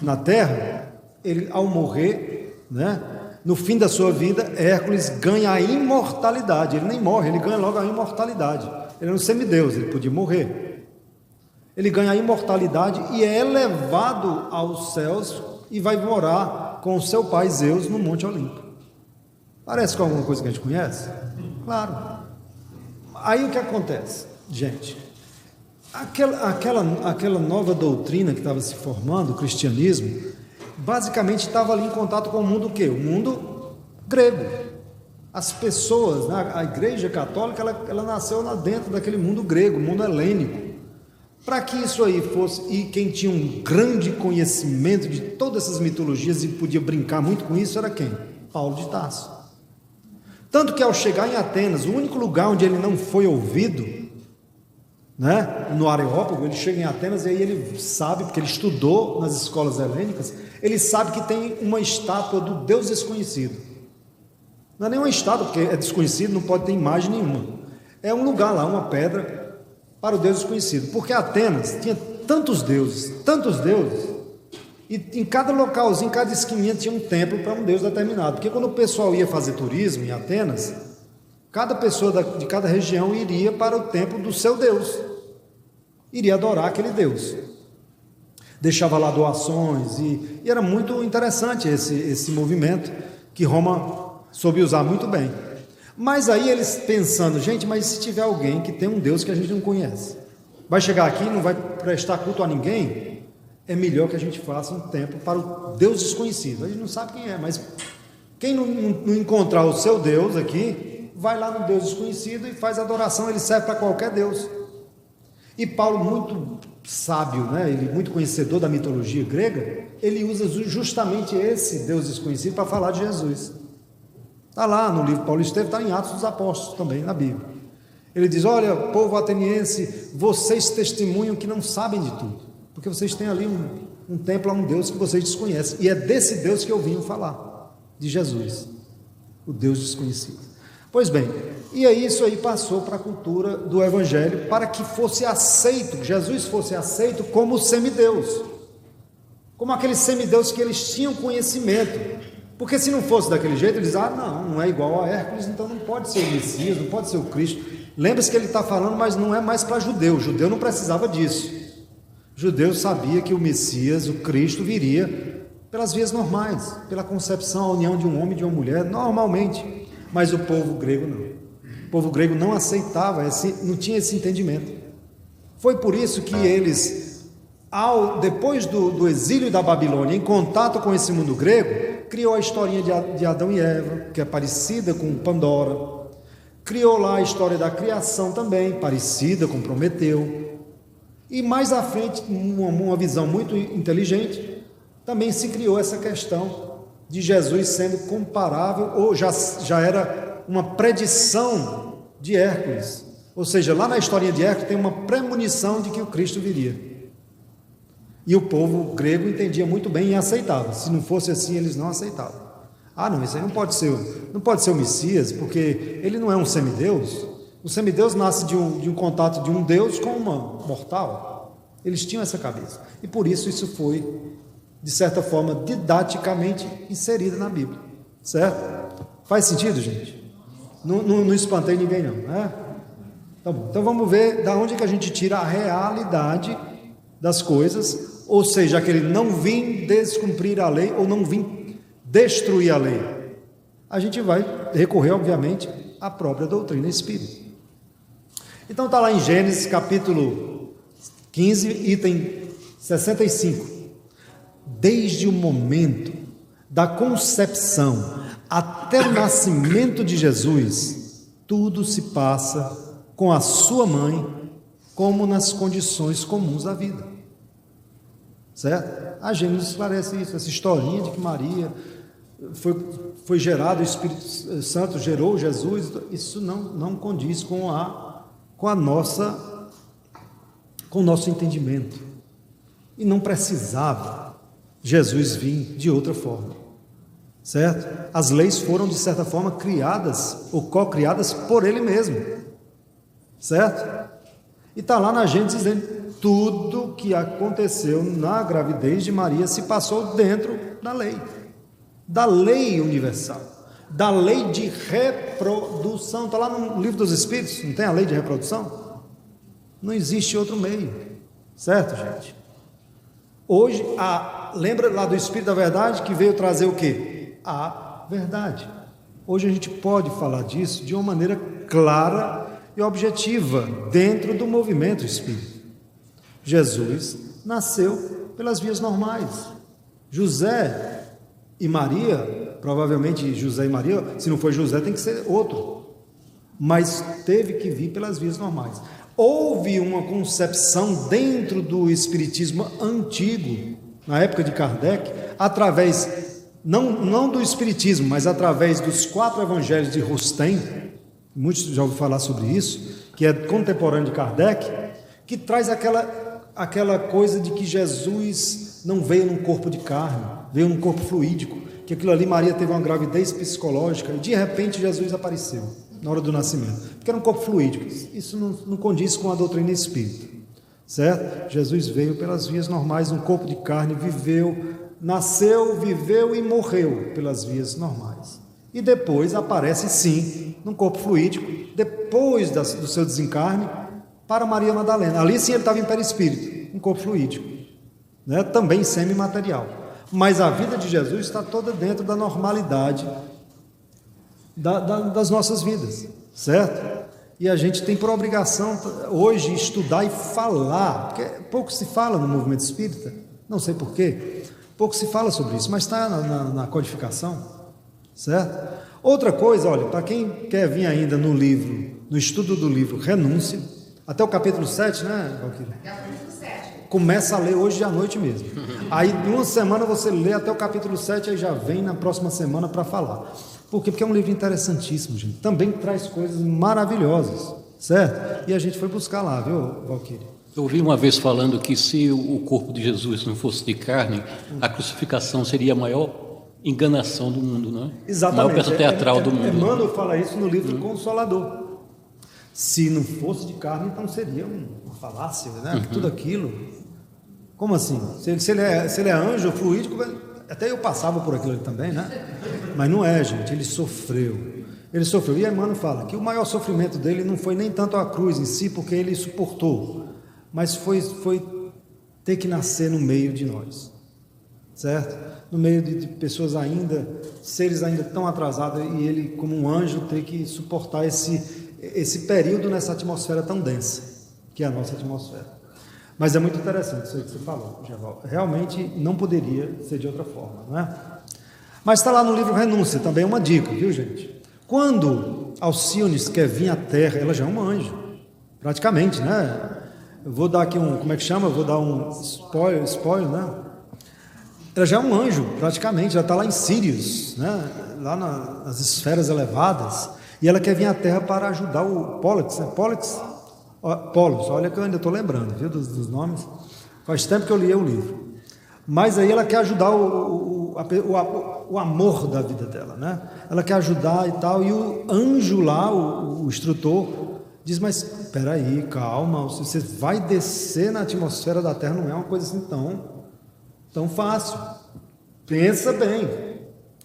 na terra, ele, ao morrer, né, no fim da sua vida, Hércules ganha a imortalidade. Ele nem morre, ele ganha logo a imortalidade. Ele é um semideus, ele podia morrer. Ele ganha a imortalidade e é elevado aos céus e vai morar com o seu pai Zeus no Monte Olimpo. Parece com alguma coisa que a gente conhece? Claro. Aí o que acontece, gente? Aquela nova doutrina que estava se formando, o cristianismo, basicamente estava ali em contato com o mundo o quê? O mundo grego. As pessoas, né? A Igreja Católica, ela nasceu lá dentro daquele mundo grego, mundo helênico. Para que isso aí fosse, e quem tinha um grande conhecimento de todas essas mitologias e podia brincar muito com isso era quem? Paulo de Tarso. Tanto que ao chegar em Atenas, o único lugar onde ele não foi ouvido, né, no Areópago, ele chega em Atenas e aí ele sabe, porque ele estudou nas escolas helênicas, ele sabe que tem uma estátua do Deus desconhecido. Não é nem uma estátua, porque é desconhecido, não pode ter imagem nenhuma. É um lugar lá, uma pedra para o Deus desconhecido, porque Atenas tinha tantos deuses, e em cada localzinho, em cada esquininha tinha um templo para um deus determinado, porque quando o pessoal ia fazer turismo em Atenas, cada pessoa de cada região iria para o templo do seu deus, iria adorar aquele deus, deixava lá doações, e era muito interessante esse movimento, que Roma soube usar muito bem. Mas aí eles pensando, gente, mas se tiver alguém que tem um Deus que a gente não conhece, vai chegar aqui e não vai prestar culto a ninguém, é melhor que a gente faça um templo para o Deus desconhecido. A gente não sabe quem é, mas quem não encontrar o seu Deus aqui, vai lá no Deus desconhecido e faz adoração, ele serve para qualquer Deus. E Paulo, muito sábio, né? Ele muito conhecedor da mitologia grega, ele usa justamente esse Deus desconhecido para falar de Jesus. Está lá no livro Paulo Estevam, está em Atos dos Apóstolos também, na Bíblia. Ele diz, olha, povo ateniense, vocês testemunham que não sabem de tudo, porque vocês têm ali um templo a um Deus que vocês desconhecem, e é desse Deus que eu vim falar, de Jesus, o Deus desconhecido. Pois bem, e aí isso aí passou para a cultura do Evangelho, para que fosse aceito, Jesus fosse aceito como semideus, como aquele semideus que eles tinham conhecimento. Porque se não fosse daquele jeito, eles dizem, não é igual a Hércules, então não pode ser o Messias, não pode ser o Cristo. Lembre-se que ele está falando, mas não é mais para judeu. O judeu não precisava disso. O judeu sabia que o Messias, o Cristo, viria pelas vias normais, pela concepção, a união de um homem e de uma mulher, normalmente. Mas o povo grego não. O povo grego não aceitava, não tinha esse entendimento. Foi por isso que eles, depois do exílio da Babilônia, em contato com esse mundo grego, criou a historinha de Adão e Eva, que é parecida com Pandora. Criou lá a história da criação também, parecida com Prometeu. E mais à frente, uma visão muito inteligente, também se criou essa questão de Jesus sendo comparável, ou já era uma predição de Hércules. Ou seja, lá na historinha de Hércules tem uma premonição de que o Cristo viria. E o povo grego entendia muito bem e aceitava. Se não fosse assim, eles não aceitavam. Não, isso aí não pode ser o Messias, porque ele não é um semideus. O semideus nasce de um contato de um Deus com uma mortal. Eles tinham essa cabeça. E por isso foi, de certa forma, didaticamente inserido na Bíblia. Certo? Faz sentido, gente? Não espantei ninguém, não, né? Tá bom. Então vamos ver da onde que a gente tira a realidade das coisas, ou seja, aquele não vim descumprir a lei ou não vim destruir a lei. A gente vai recorrer, obviamente, à própria doutrina espírita. Então está lá em Gênesis capítulo 15, item 65. Desde o momento da concepção até o nascimento de Jesus, tudo se passa com a sua mãe, como nas condições comuns da vida. Certo? A Gênesis esclarece isso, essa historinha de que Maria foi gerado, o Espírito Santo gerou Jesus, isso não condiz com o nosso entendimento. E não precisava Jesus vir de outra forma. Certo? As leis foram, de certa forma, criadas ou co-criadas por ele mesmo. Certo? E está lá na Gênesis dizendo, tudo que aconteceu na gravidez de Maria se passou dentro da lei universal, da lei de reprodução. Está lá no Livro dos Espíritos, não tem a lei de reprodução? Não existe outro meio. Certo, gente? Hoje, lembra lá do Espírito da Verdade que veio trazer o quê? A verdade. Hoje a gente pode falar disso de uma maneira clara e objetiva dentro do movimento espírita. Jesus nasceu pelas vias normais. José e Maria, provavelmente José e Maria, se não for José tem que ser outro, mas teve que vir pelas vias normais. Houve uma concepção dentro do espiritismo antigo, na época de Kardec, através não do espiritismo, mas através dos 4 evangelhos de Rustem, muitos já ouviram falar sobre isso, que é contemporâneo de Kardec, que traz aquela coisa de que Jesus não veio num corpo de carne, veio num corpo fluídico, que aquilo ali, Maria teve uma gravidez psicológica e de repente Jesus apareceu na hora do nascimento, porque era um corpo fluídico. Isso não condiz com a doutrina espírita, certo? Jesus veio pelas vias normais, num corpo de carne, nasceu, viveu e morreu pelas vias normais. E depois aparece sim, num corpo fluídico, depois do seu desencarne, para Maria Madalena. Ali sim ele estava em perispírito, um corpo fluídico, né? Também semimaterial. Mas a vida de Jesus está toda dentro da normalidade das nossas vidas, certo? E a gente tem por obrigação hoje estudar e falar, porque pouco se fala no movimento espírita, não sei porquê, pouco se fala sobre isso, mas está na codificação, certo? Outra coisa, olha, para quem quer vir ainda no estudo do livro Renúncia, até o capítulo 7, né, Valquíria? Capítulo 7. Começa a ler hoje à noite mesmo. Aí, em uma semana, você lê até o capítulo 7, aí já vem na próxima semana para falar. Por quê? Porque é um livro interessantíssimo, gente. Também traz coisas maravilhosas, certo? E a gente foi buscar lá, viu, Valquíria? Eu ouvi uma vez falando que se o corpo de Jesus não fosse de carne, a crucificação seria a maior enganação do mundo, não é? Exatamente. A maior peça teatral do mundo. Emmanuel fala isso no livro Consolador. Se não fosse de carne, então seria uma falácia, né? Tudo aquilo. Como assim? Se ele é anjo fluídico, até eu passava por aquilo também, né? Mas não é, gente. Ele sofreu. E Emmanuel fala que o maior sofrimento dele não foi nem tanto a cruz em si, porque ele suportou, mas foi ter que nascer no meio de nós, certo? No meio de pessoas ainda, seres ainda tão atrasados, e ele, como um anjo, ter que suportar esse período nessa atmosfera tão densa, que é a nossa atmosfera. Mas é muito interessante isso aí que você falou, Gerval. Realmente não poderia ser de outra forma, não é? Mas está lá no livro Renúncia, também é uma dica, viu, gente? Quando Alcíones quer vir à Terra, ela já é um anjo, praticamente, né? Eu vou dar aqui como é que chama? Eu vou dar um spoiler, né? Ela já é um anjo, praticamente, já está lá em Sírios, né? Lá nas esferas elevadas, e ela quer vir à Terra para ajudar o Pólux, né? Polos, olha que eu ainda estou lembrando, viu, dos nomes. Faz tempo que eu li o livro. Mas aí ela quer ajudar o amor da vida dela, né? Ela quer ajudar e tal, e o anjo lá, o instrutor, Diz, mas espera aí, calma, você vai descer na atmosfera da Terra, não é uma coisa assim tão fácil. Pensa bem,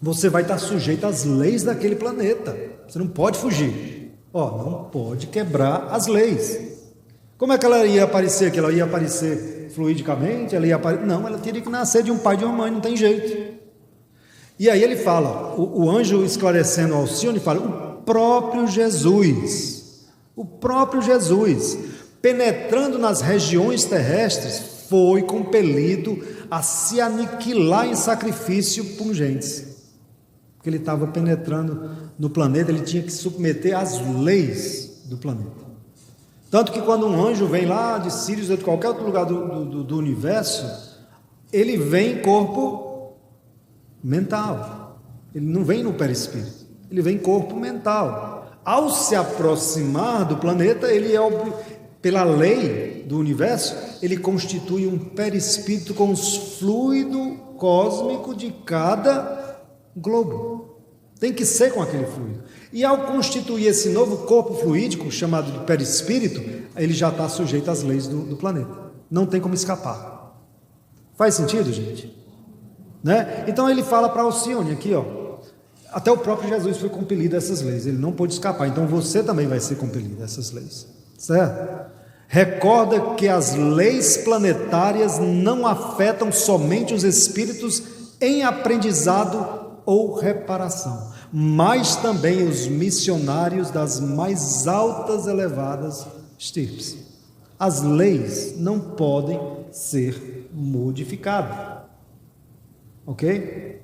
você vai estar sujeito às leis daquele planeta, você não pode fugir, não pode quebrar as leis. Como é que ela ia aparecer aqui? Ela ia aparecer fluidicamente? Não, ela teria que nascer de um pai e de uma mãe, não tem jeito. E aí ele fala, o anjo esclarecendo Alcione fala, o próprio Jesus, penetrando nas regiões terrestres, foi compelido a se aniquilar em sacrifício pungentes. Porque ele estava penetrando no planeta, ele tinha que se submeter às leis do planeta. Tanto que quando um anjo vem lá de Sírios ou de qualquer outro lugar do universo, ele vem em corpo mental. Ele não vem no perispírito, ele vem em corpo mental. Ao se aproximar do planeta, ele pela lei do universo, ele constitui um perispírito com os fluidos cósmicos de cada globo. Tem que ser com aquele fluido. E ao constituir esse novo corpo fluídico, chamado de perispírito, ele já está sujeito às leis do planeta. Não tem como escapar. Faz sentido, gente? Né? Então ele fala para Alcione aqui, até o próprio Jesus foi compelido a essas leis, ele não pôde escapar, então você também vai ser compelido a essas leis, certo? Recorda que as leis planetárias não afetam somente os espíritos em aprendizado ou reparação, mas também os missionários das mais altas elevadas estirpes. As leis não podem ser modificadas, ok?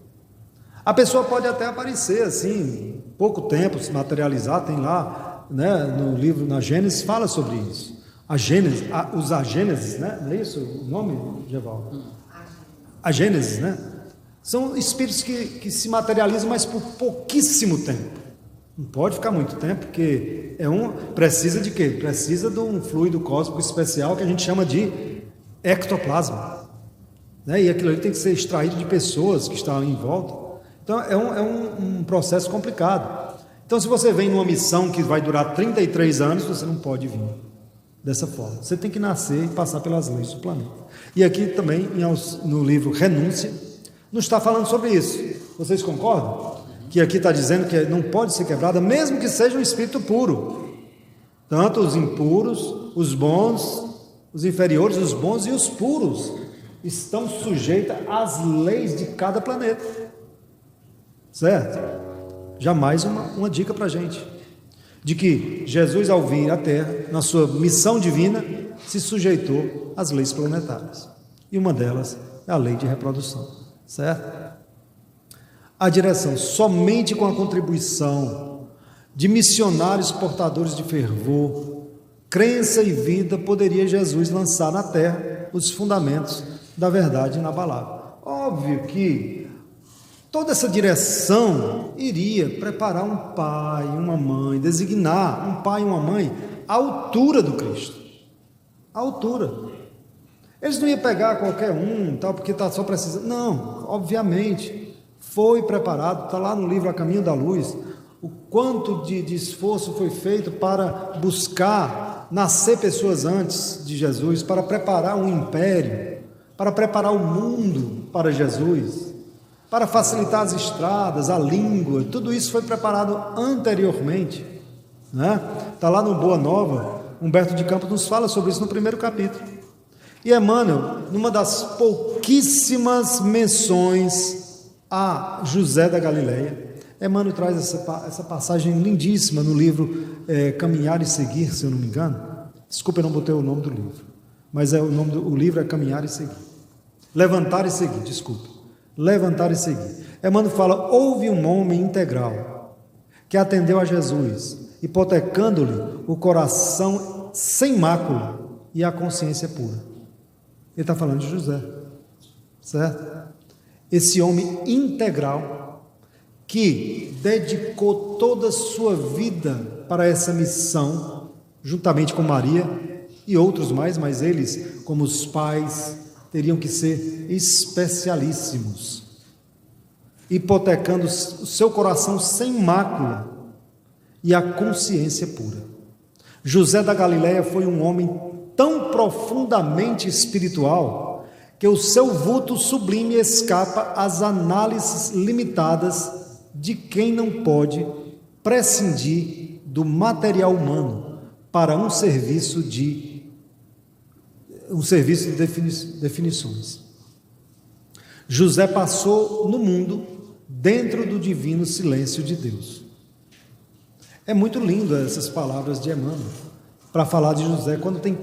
A pessoa pode até aparecer assim, pouco tempo, se materializar, tem lá, né, no livro, na Gênesis, fala sobre isso. A Gênesis, os agênesis, né? Não é isso o nome, Gevaldo? A Gênesis, né? São espíritos que se materializam, mas por pouquíssimo tempo. Não pode ficar muito tempo, porque precisa de quê? Precisa de um fluido cósmico especial que a gente chama de ectoplasma. Né? E aquilo ali tem que ser extraído de pessoas que estão em volta. Então é um processo complicado. Então, se você vem numa missão que vai durar 33 anos, você não pode vir dessa forma. Você tem que nascer e passar pelas leis do planeta. E aqui também, no livro Renúncia, não está falando sobre isso. Vocês concordam? Que aqui está dizendo que não pode ser quebrada, mesmo que seja um espírito puro. Tanto os impuros, os bons, os inferiores, os bons e os puros estão sujeitos às leis de cada planeta. Certo? Jamais uma dica para a gente. De que Jesus, ao vir à Terra, na sua missão divina, se sujeitou às leis planetárias. E uma delas é a lei de reprodução. Certo? A direção, somente com a contribuição de missionários portadores de fervor, crença e vida, poderia Jesus lançar na Terra os fundamentos da verdade inabalável. Óbvio que toda essa direção iria preparar um pai, uma mãe, designar um pai e uma mãe à altura do Cristo. À altura. Eles não iam pegar qualquer um, tal, porque está só precisando. Não, obviamente, foi preparado, está lá no livro A Caminho da Luz, o quanto de esforço foi feito para buscar nascer pessoas antes de Jesus, para preparar um império, para preparar o mundo para Jesus, para facilitar as estradas, a língua, tudo isso foi preparado anteriormente, né? Está lá no Boa Nova, Humberto de Campos nos fala sobre isso no primeiro capítulo. E Emmanuel, numa das pouquíssimas menções a José da Galileia, Emmanuel traz essa passagem lindíssima no livro Caminhar e Seguir, se eu não me engano. Desculpa, eu não botei o nome do livro, mas o livro é Caminhar e Seguir. Levantar e Seguir, desculpa. Levantar e Seguir. Emmanuel fala, houve um homem integral que atendeu a Jesus, hipotecando-lhe o coração sem mácula e a consciência pura. Ele está falando de José, certo? Esse homem integral que dedicou toda a sua vida para essa missão, juntamente com Maria e outros mais, mas eles, como os pais, teriam que ser especialíssimos, hipotecando o seu coração sem mácula e a consciência pura. José da Galileia foi um homem tão profundamente espiritual que o seu vulto sublime escapa às análises limitadas de quem não pode prescindir do material humano para um serviço de definições. José passou no mundo dentro do divino silêncio de Deus. É muito lindo essas palavras de Emmanuel para falar de José, quando tem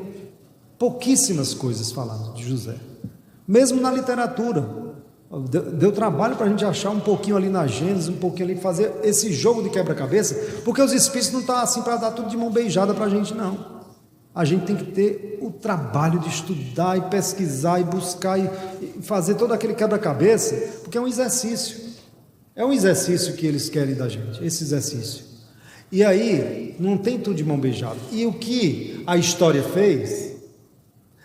pouquíssimas coisas falando de José. Mesmo na literatura, deu trabalho para a gente achar um pouquinho ali na Gênesis, um pouquinho ali, fazer esse jogo de quebra-cabeça, porque os espíritos não estão assim para dar tudo de mão beijada para a gente, não. A gente tem que ter o trabalho de estudar e pesquisar e buscar e fazer todo aquele quebra-cabeça, porque é um exercício. É um exercício que eles querem da gente, esse exercício. E aí, não tem tudo de mão beijada. E o que a história fez?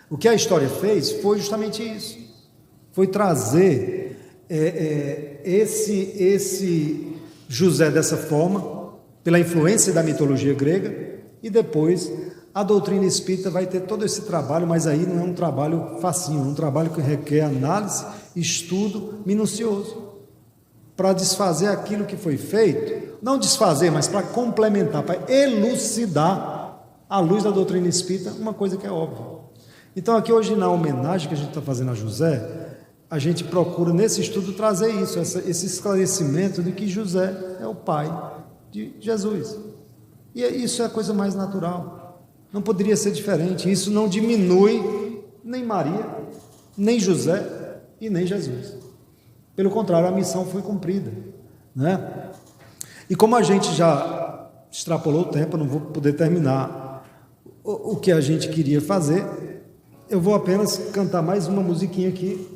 O que a história fez foi justamente isso. Foi trazer esse José dessa forma, pela influência da mitologia grega, e depois a doutrina espírita vai ter todo esse trabalho, mas aí não é um trabalho facinho, é um trabalho que requer análise, estudo minucioso, para desfazer aquilo que foi feito, não desfazer, mas para complementar, para elucidar, à luz da doutrina espírita, uma coisa que é óbvia. Então aqui hoje, na homenagem que a gente está fazendo a José, a gente procura nesse estudo trazer isso, esse esclarecimento de que José é o pai de Jesus. E isso é a coisa mais natural. Não poderia ser diferente. Isso não diminui nem Maria, nem José e nem Jesus. Pelo contrário, a missão foi cumprida, né? E como a gente já extrapolou o tempo, eu não vou poder terminar o que a gente queria fazer, eu vou apenas cantar mais uma musiquinha aqui.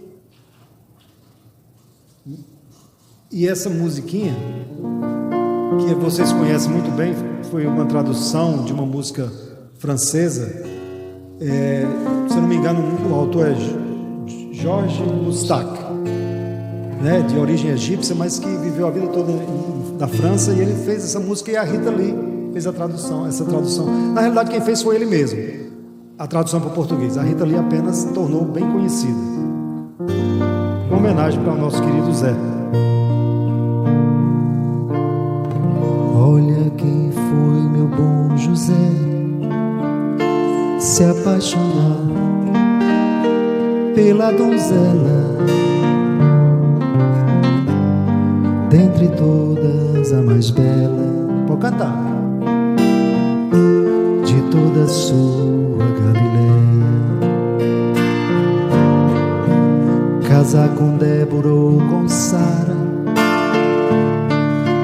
E essa musiquinha, que vocês conhecem muito bem, foi uma tradução de uma música francesa, se eu não me engano, o autor é Georges Moustak, né, de origem egípcia, mas que viveu a vida toda na França, e ele fez essa música, e a Rita Lee fez essa tradução. Na realidade, quem fez foi ele mesmo, a tradução para o português. A Rita Lee apenas tornou bem conhecida. Uma homenagem para o nosso querido Zé. Olha quem foi meu bom José, se apaixonar pela donzela, dentre todas a mais bela. Pode cantar. De toda a sua Galileia, casar com Débora ou com Sara,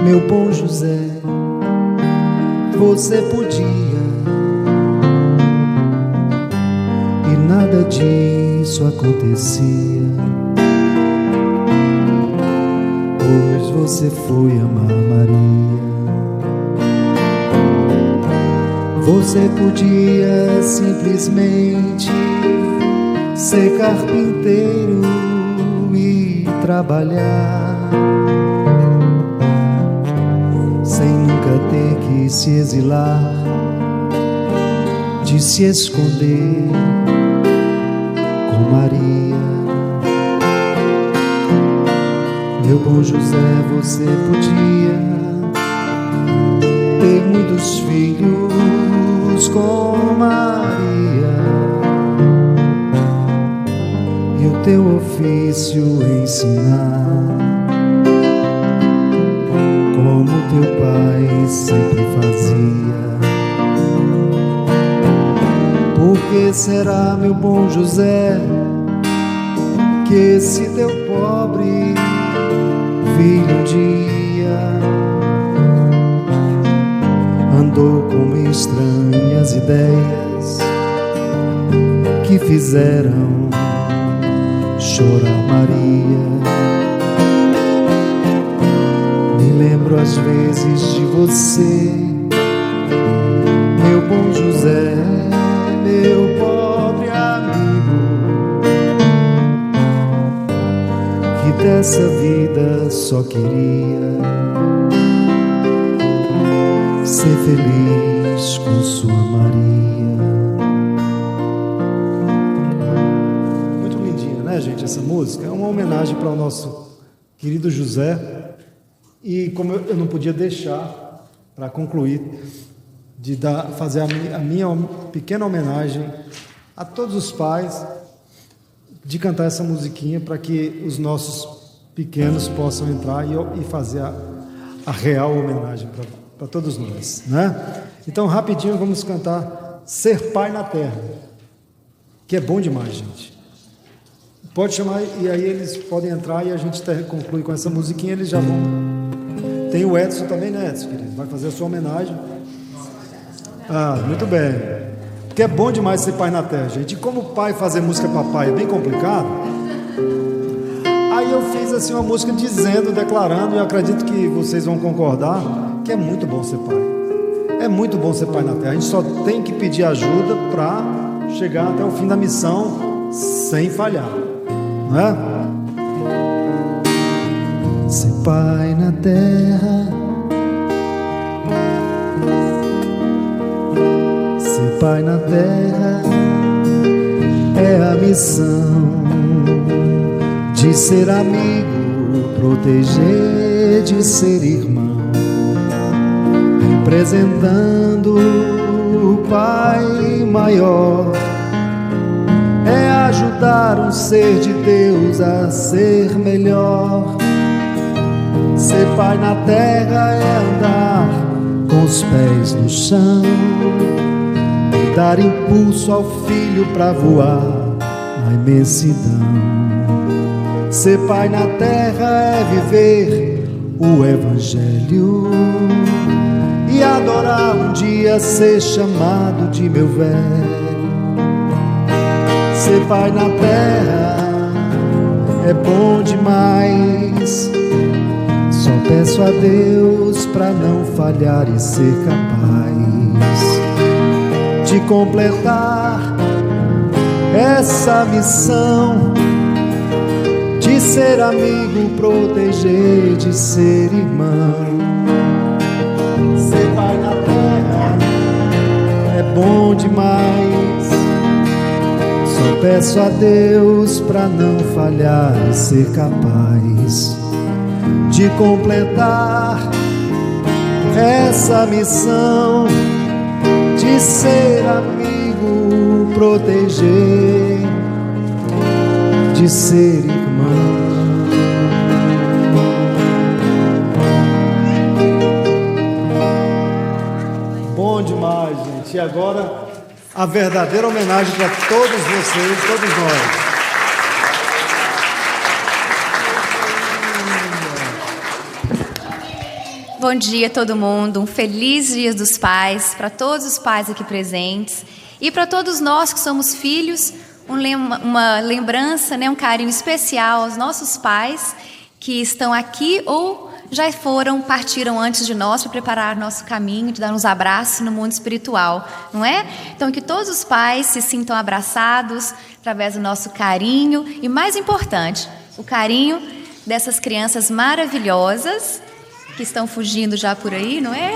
meu bom José, você podia, e nada disso acontecia, pois você foi amar Maria. Você podia simplesmente ser carpinteiro e trabalhar, sem nunca ter que se exilar, de se esconder com Maria. Meu bom José, você podia ter muitos filhos com Maria, e o teu ofício ensinar, como teu pai sempre fazia. Por que será, meu bom José, que esse teu pobre filho um dia andou com estranhas ideias que fizeram chorar Maria? Me lembro às vezes de você, meu bom José, meu pobre amigo, que dessa vida só queria ser feliz com sua Maria. música é uma homenagem para o nosso querido José, e como eu não podia deixar, para concluir, de fazer a minha pequena homenagem a todos os pais, de cantar essa musiquinha para que os nossos pequenos possam entrar e fazer a real homenagem para todos nós, né? Então, rapidinho, vamos cantar Ser Pai na Terra, que é bom demais, gente. Pode chamar, e aí eles podem entrar e a gente conclui com essa musiquinha, eles já vão... Tem o Edson também, né, Edson, querido? Vai fazer a sua homenagem. Ah, muito bem. Porque é bom demais ser pai na terra, gente. E como pai fazer música para pai é bem complicado, aí eu fiz assim uma música declarando, e acredito que vocês vão concordar, que é muito bom ser pai. É muito bom ser pai na terra. A gente só tem que pedir ajuda para chegar até o fim da missão sem falhar, não é? Ser pai na terra, ser pai na terra é a missão de ser amigo, proteger, de ser irmão, representando o Pai maior. É ajudar um ser de Deus a ser melhor. Ser pai na terra é andar com os pés no chão e dar impulso ao filho para voar na imensidão. Ser pai na terra é viver o Evangelho e adorar um dia ser chamado de meu velho. Ser pai na terra é bom demais. Só peço a Deus pra não falhar e ser capaz de completar essa missão, de ser amigo, proteger, de ser irmão. Ser pai na terra é bom demais. Só peço a Deus pra não falhar e ser capaz de completar essa missão, de ser amigo, proteger, de ser irmão. Bom demais, gente. E agora, a verdadeira homenagem para todos vocês, todos nós. Bom dia a todo mundo, um feliz Dia dos Pais, para todos os pais aqui presentes e para todos nós que somos filhos, uma lembrança, né, um carinho especial aos nossos pais que estão aqui ou já partiram antes de nós para preparar nosso caminho, de dar uns abraços no mundo espiritual, não é? Então que todos os pais se sintam abraçados através do nosso carinho e, mais importante, o carinho dessas crianças maravilhosas que estão fugindo já por aí, não é?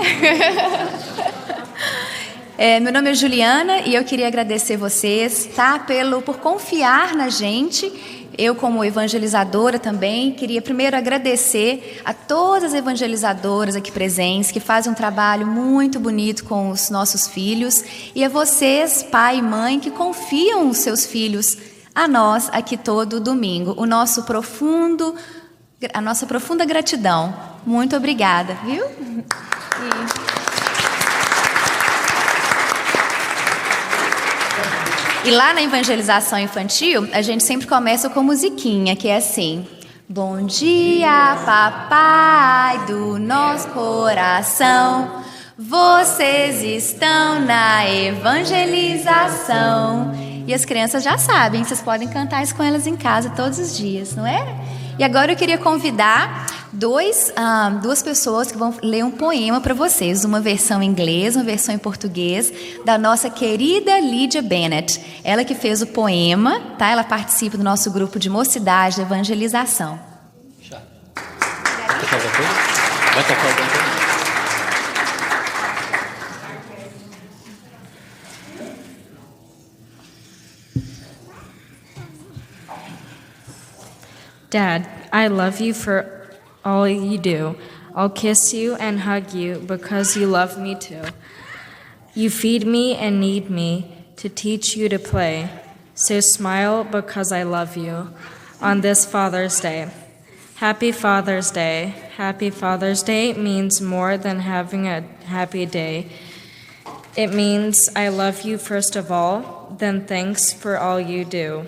Meu nome é Juliana e eu queria agradecer vocês, tá? Por confiar na gente. Eu, como evangelizadora também, queria primeiro agradecer a todas as evangelizadoras aqui presentes, que fazem um trabalho muito bonito com os nossos filhos, e a vocês, pai e mãe, que confiam os seus filhos a nós aqui todo domingo. A nossa profunda gratidão. Muito obrigada, viu? E lá na evangelização infantil, a gente sempre começa com musiquinha, que é assim: bom dia, papai do nosso coração, vocês estão na evangelização. E as crianças já sabem, vocês podem cantar isso com elas em casa todos os dias, não é? E agora eu queria convidar duas pessoas que vão ler um poema para vocês, uma versão em inglês, uma versão em português, da nossa querida Lídia Bennett. Ela que fez o poema, tá? Ela participa do nosso grupo de mocidade de evangelização. Vai tocar o bem. Dad, I love you for all you do. I'll kiss you and hug you because you love me too. You feed me and need me to teach you to play. So smile because I love you on this Father's Day. Happy Father's Day. Happy Father's Day means more than having a happy day. It means I love you first of all, then thanks for all you do.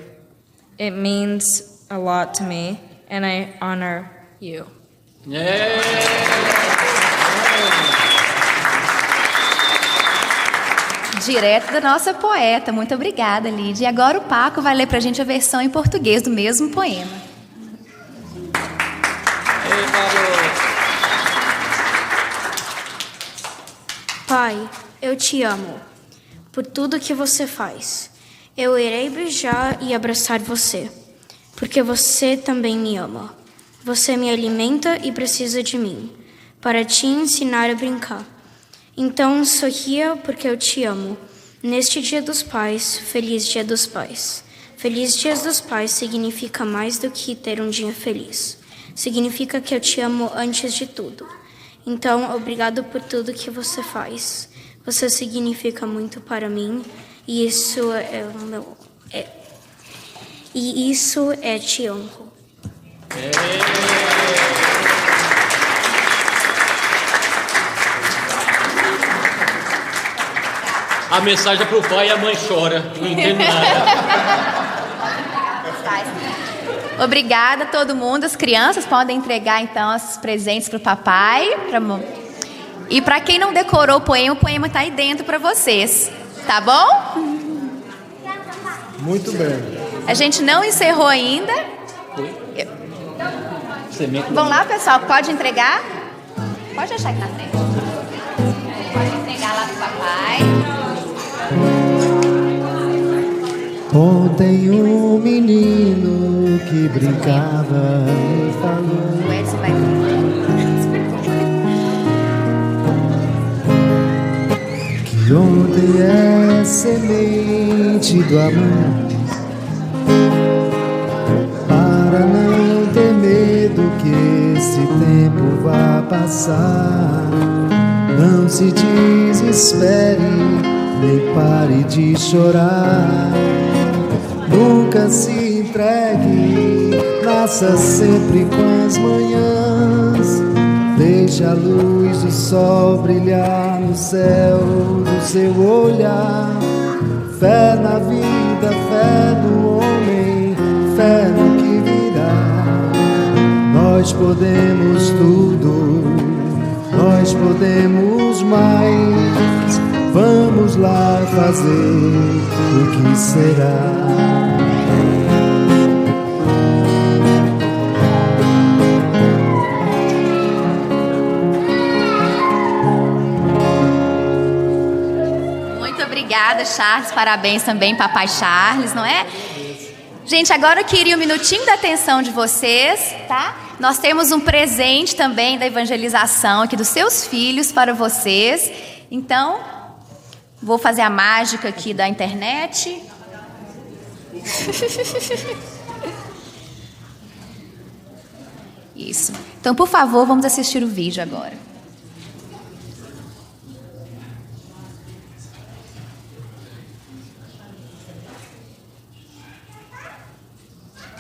It means a lot to me, and I honor you. Direto da nossa poeta. Muito obrigada, Lídia. E agora o Paco vai ler pra gente a versão em português do mesmo poema. Pai, eu te amo por tudo que você faz. Eu irei beijar e abraçar você, porque você também me ama. Você me alimenta e precisa de mim, para te ensinar a brincar. Então sorria porque eu te amo. Neste Dia dos Pais, feliz Dia dos Pais. Feliz Dia dos Pais significa mais do que ter um dia feliz. Significa que eu te amo antes de tudo. Então, obrigado por tudo que você faz. Você significa muito para mim e isso é te honro. A mensagem é pro pai e a mãe chora. Não entendo nada. Obrigada a todo mundo. As crianças podem entregar então os presentes para o papai. E para quem não decorou o poema está aí dentro para vocês. Tá bom? Muito bem. A gente não encerrou ainda. Vamos lá, pessoal. Pode entregar? Pode deixar aqui na frente. Pode entregar lá pro papai. Ontem um menino que brincava me falou O Edson vai que ontem é semente do amor, para não ter medo que esse tempo vá passar. Não se desespere, nem pare de chorar. Nunca se entregue, nasça sempre com as manhãs. Deixe a luz do sol brilhar no céu do seu olhar. Fé na vida, fé no homem, fé no que virá. Nós podemos tudo, nós podemos mais. Vamos lá fazer o que será. Muito obrigada, Charles. Parabéns também, papai Charles, não é? Gente, agora eu queria um minutinho da atenção de vocês, tá? Nós temos um presente também da evangelização aqui dos seus filhos para vocês. Então, vou fazer a mágica aqui da internet. Isso. Então, por favor, vamos assistir o vídeo agora.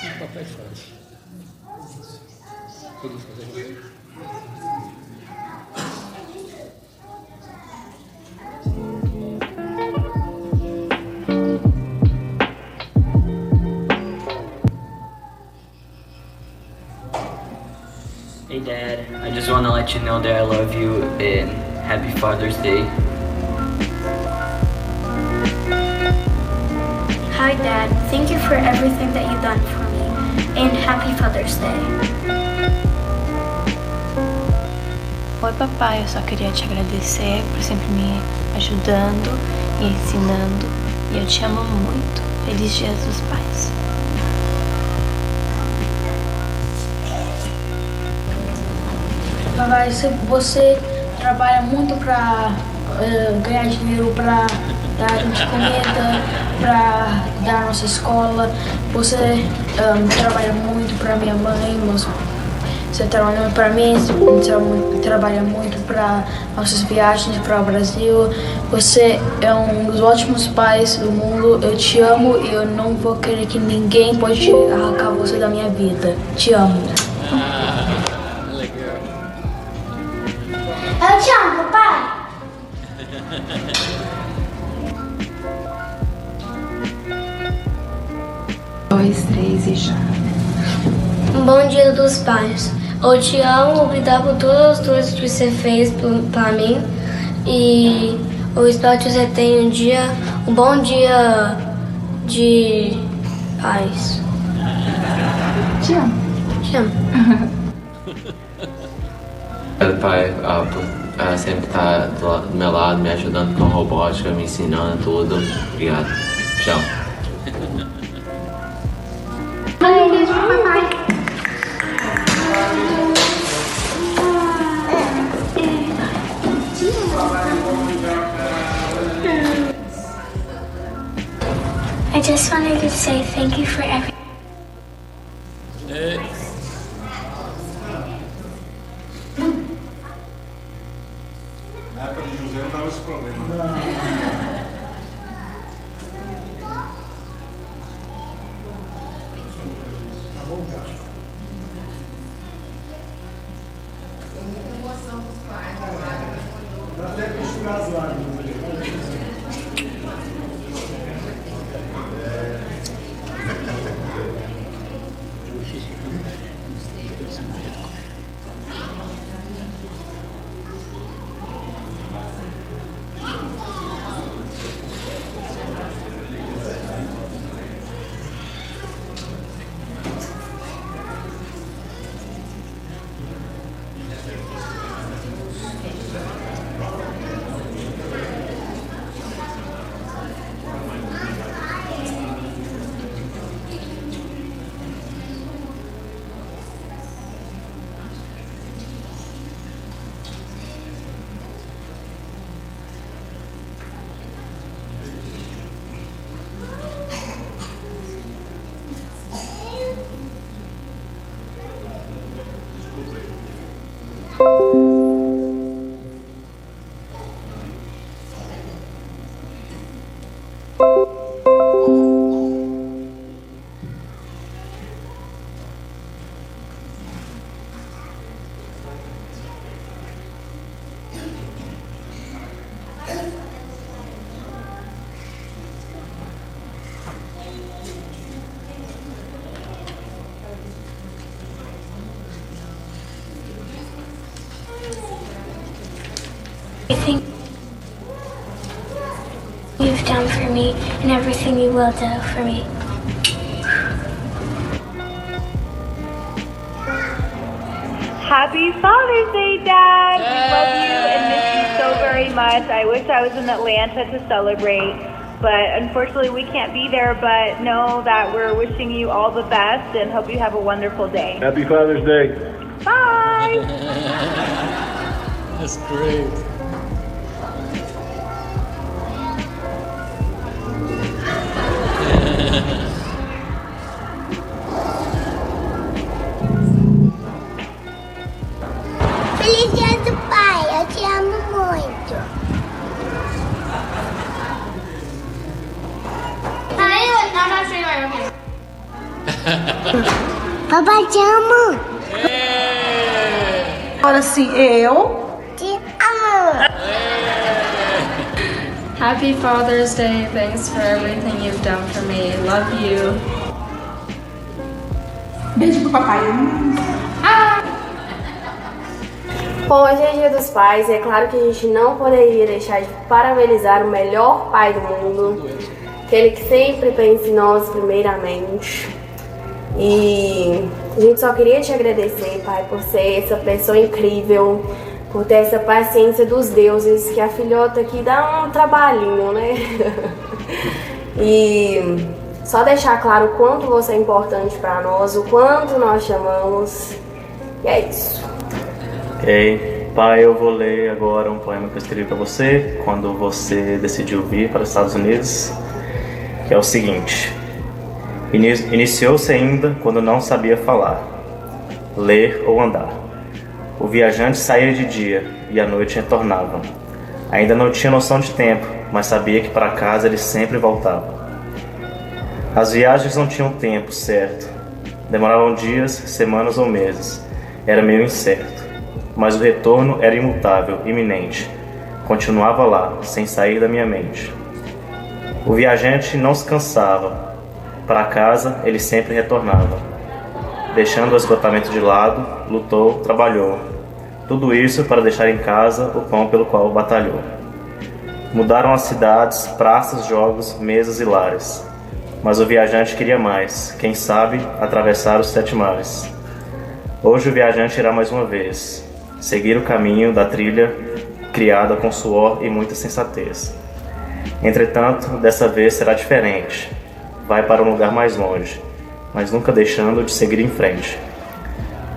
O papai faz. Todos fazem. Hey Dad, I just want to let you know that I love you and happy Father's Day. Hi Dad, thank you for everything that you've done for me and happy Father's Day. Oi papai, eu só queria te agradecer por sempre me ajudando e ensinando. E eu te amo muito. Feliz Dia dos Pais. Papai, você trabalha muito para ganhar dinheiro para dar-nos comida, para dar nossa escola. Você trabalha muito para minha mãe, você trabalha muito para mim, você trabalha muito para nossas viagens para o Brasil. Você é um dos ótimos pais do mundo. Eu te amo e eu não vou querer que ninguém pode arrancar você da minha vida. Te amo. Legal. Eu te amo, papai. 2, 3 e já. Bom dia dos pais. Eu te amo, obrigado por todas as coisas que você fez para mim. E eu espero que você tenha um bom dia de paz. Te amo. Te amo. Obrigado, pai, por sempre estar do meu lado, me ajudando com robótica, me ensinando tudo. Obrigado. Tchau. Beijo, papai. I just wanted to say thank you for everything. Na época de José não tava esse problema. Até que enxugar as lágrimas. Everything you've done for me and everything you will do for me. Happy Father's Day, Dad! We love you and miss you so very much. I wish I was in Atlanta to celebrate, but unfortunately we can't be there, but know that we're wishing you all the best and hope you have a wonderful day. Happy Father's Day. Bye! That's great. Feliz Dia do Pai, eu te amo muito. Papai, te amo. Agora sim, eu Te amo. Happy Father's Day. Thanks for everything you've done for me. Love you. beijo pro papai. Bom, hoje é Dia dos Pais e é claro que a gente não poderia deixar de parabenizar o melhor pai do mundo, aquele que sempre pensa em nós primeiramente. E a gente só queria te agradecer, pai, por ser essa pessoa incrível, por ter essa paciência dos deuses, que a filhota aqui dá um trabalhinho, né? E só deixar claro o quanto você é importante para nós, o quanto nós te amamos. E é isso. Ok. Pai, eu vou ler agora um poema que eu escrevi para você quando você decidiu vir para os Estados Unidos, que é o seguinte: iniciou-se ainda quando não sabia falar, ler ou andar. O viajante saía de dia e à noite retornava. Ainda não tinha noção de tempo, mas sabia que para casa ele sempre voltava. As viagens não tinham tempo certo. Demoravam dias, semanas ou meses. Era meio incerto. Mas o retorno era imutável, iminente. Continuava lá, sem sair da minha mente. O viajante não se cansava. Para casa, ele sempre retornava. Deixando o esgotamento de lado, lutou, trabalhou. Tudo isso para deixar em casa o pão pelo qual batalhou. Mudaram as cidades, praças, jogos, mesas e lares. Mas o viajante queria mais, quem sabe, atravessar os 7 mares. Hoje o viajante irá mais uma vez seguir o caminho da trilha criada com suor e muita sensatez. Entretanto, dessa vez será diferente. Vai para um lugar mais longe, mas nunca deixando de seguir em frente.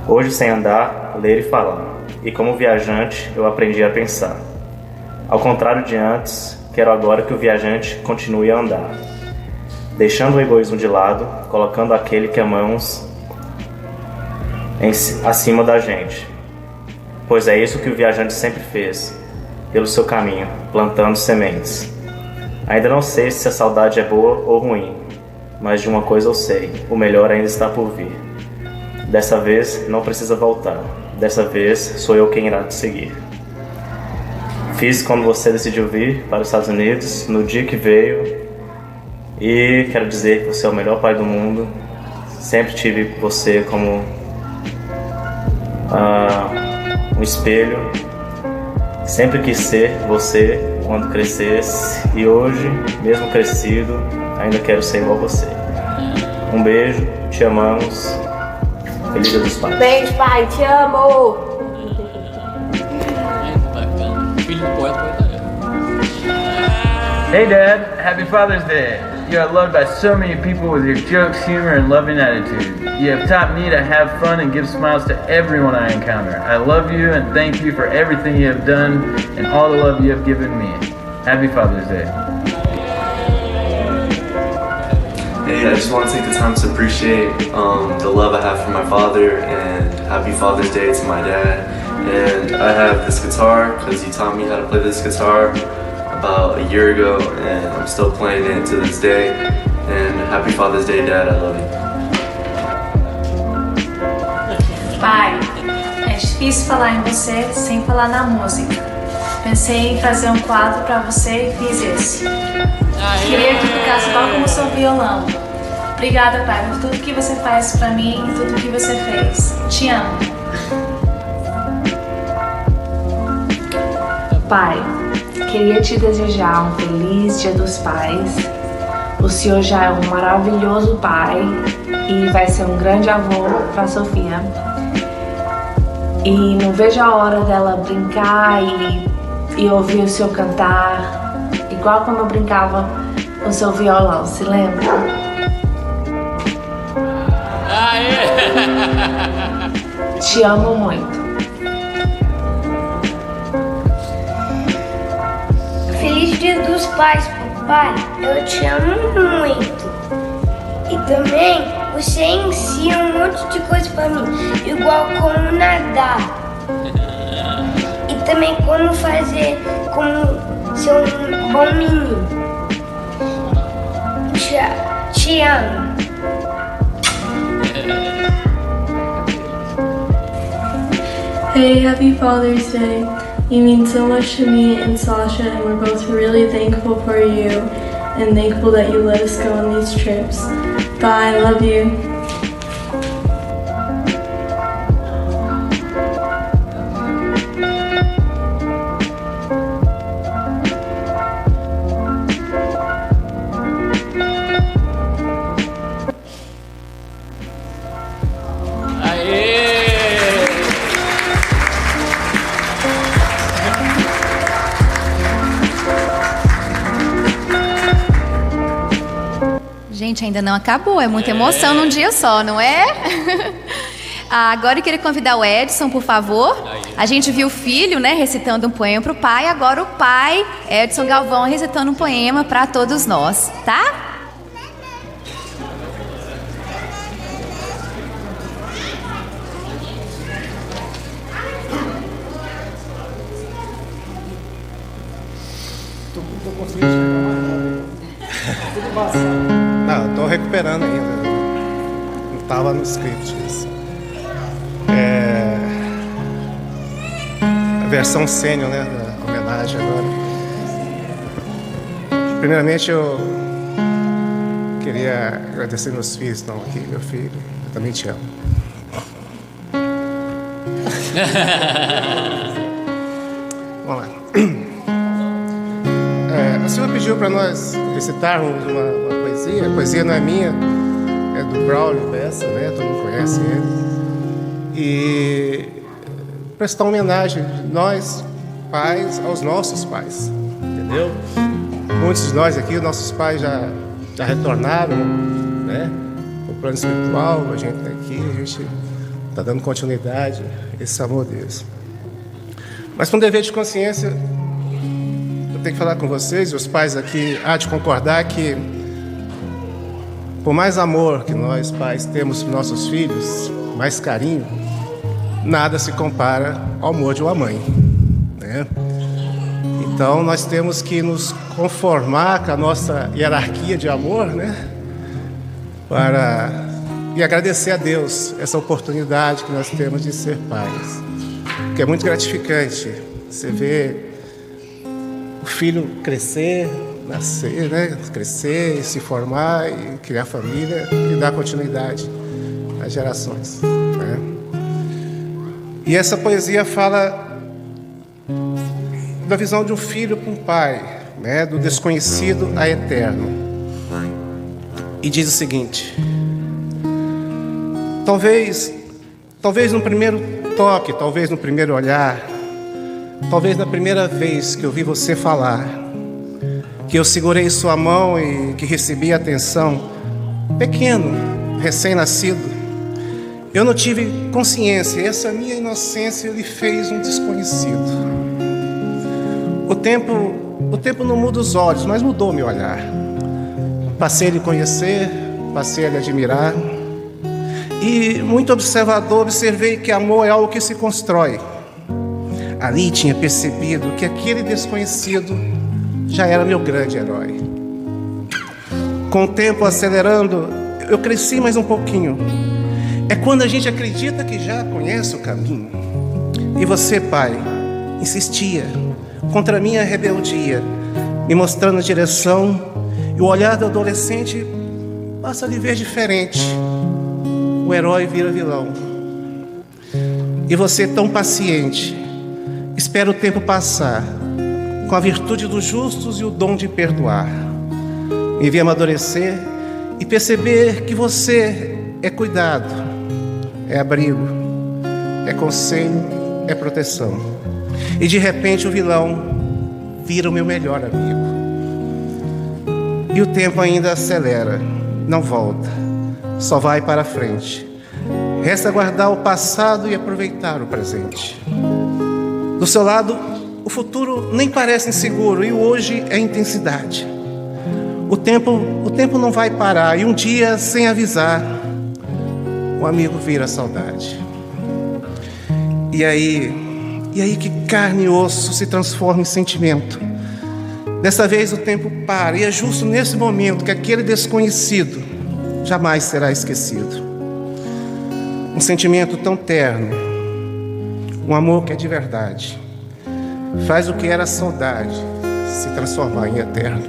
Hoje, sem andar, ler e falar. E como viajante, eu aprendi a pensar. Ao contrário de antes, quero agora que o viajante continue a andar, deixando o egoísmo de lado, colocando aquele que amamos acima da gente. Pois é isso que o viajante sempre fez, pelo seu caminho, plantando sementes. Ainda não sei se a saudade é boa ou ruim, mas de uma coisa eu sei, o melhor ainda está por vir. Dessa vez não precisa voltar, dessa vez sou eu quem irá te seguir. Fiz quando você decidiu vir para os Estados Unidos, no dia que veio, e quero dizer que você é o melhor pai do mundo. Sempre tive você como um espelho. Sempre quis ser você quando crescesse, e hoje, mesmo crescido, ainda quero ser igual a você. Um beijo, te amamos. Feliz Dia dos Pais. Beijo, pai, te amo! Hey Dad, happy Father's Day. You are loved by so many people with your jokes, humor, and loving attitude. You have taught me to have fun and give smiles to everyone I encounter. I love you and thank you for everything you have done and all the love you have given me. Happy Father's Day. Hey, I just want to take the time to appreciate the love I have for my father, and happy Father's Day to my dad. And I have this guitar because he taught me how to play this guitar about a year ago, and I'm still playing it to this day. And happy Father's Day, Dad, I love you. Pai, é difícil falar em você sem falar na música. Pensei em fazer um quadro pra você e fiz esse. Queria que ficasse só como seu violão. Obrigada, pai, por tudo que você faz pra mim e tudo que você fez. Te amo. Pai, queria te desejar um feliz Dia dos Pais. O senhor já é um maravilhoso pai e vai ser um grande avô para Sofia. E não vejo a hora dela brincar e ouvir o senhor cantar, igual como eu brincava com o seu violão, se lembra? Te amo muito. Feliz Dia dos Pais, papai. Eu te amo muito. E também você ensina um monte de coisa pra mim, igual como nadar. E também como fazer, como ser um bom menino. Te amo. Hey, happy Father's Day. You mean so much to me and Sasha, and we're both really thankful for you and thankful that you let us go on these trips. Bye, I love you. Gente, ainda não acabou, é muita emoção num dia só, não é? Agora eu queria convidar o Edson, por favor. A gente viu o filho, né, recitando um poema para o pai. Agora o pai, Edson Galvão, recitando um poema para todos nós, tá? Não, estou recuperando ainda. Não estava no script isso. A versão sênior, né, da homenagem agora. Primeiramente eu queria agradecer meus filhos que estão aqui, meu filho, eu também te amo. Vamos lá. A senhora pediu para nós recitarmos uma poesia. A poesia não é minha, é do Braulio Bessa, né? Todo mundo conhece ele. E prestar homenagem de nós, pais, aos nossos pais, entendeu? Muitos de nós aqui, nossos pais já retornaram, né? O plano espiritual, a gente está aqui, a gente está dando continuidade a esse amor deles. Mas com dever de consciência, eu tenho que falar com vocês, e os pais aqui há de concordar que, por mais amor que nós pais temos para nossos filhos, mais carinho, nada se compara ao amor de uma mãe, né? Então nós temos que nos conformar com a nossa hierarquia de amor, né? E agradecer a Deus essa oportunidade que nós temos de ser pais, que é muito gratificante. Você vê o filho crescer, nascer, né? Crescer, se formar e criar família e dar continuidade às gerações, né? E essa poesia fala da visão de um filho para um pai, né? Do desconhecido a eterno. E diz o seguinte: talvez no primeiro toque, talvez no primeiro olhar, talvez na primeira vez que eu vi você falar, que eu segurei sua mão e que recebi atenção, pequeno, recém-nascido, eu não tive consciência, essa minha inocência lhe fez um desconhecido. O tempo não muda os olhos, mas mudou meu olhar. Passei a lhe conhecer, passei a lhe admirar, e muito observador observei que amor é algo que se constrói. Ali tinha percebido que aquele desconhecido já era meu grande herói. Com o tempo acelerando, eu cresci mais um pouquinho. É quando a gente acredita que já conhece o caminho. E você, pai, insistia contra a minha rebeldia, me mostrando a direção, e o olhar do adolescente passa a lhe ver diferente. O herói vira vilão. E você, tão paciente, espera o tempo passar, com a virtude dos justos e o dom de perdoar. Me vi amadurecer e perceber que você é cuidado, é abrigo, é conselho, é proteção. E de repente o vilão vira o meu melhor amigo. E o tempo ainda acelera, não volta, só vai para frente. Resta guardar o passado e aproveitar o presente. Do seu lado, o futuro nem parece inseguro e o hoje é intensidade. O tempo não vai parar e um dia, sem avisar, o amigo vira saudade. E aí que carne e osso se transforma em sentimento. Dessa vez o tempo para e é justo nesse momento que aquele desconhecido jamais será esquecido. Um sentimento tão terno, um amor que é de verdade, faz o que era saudade se transformar em eterno.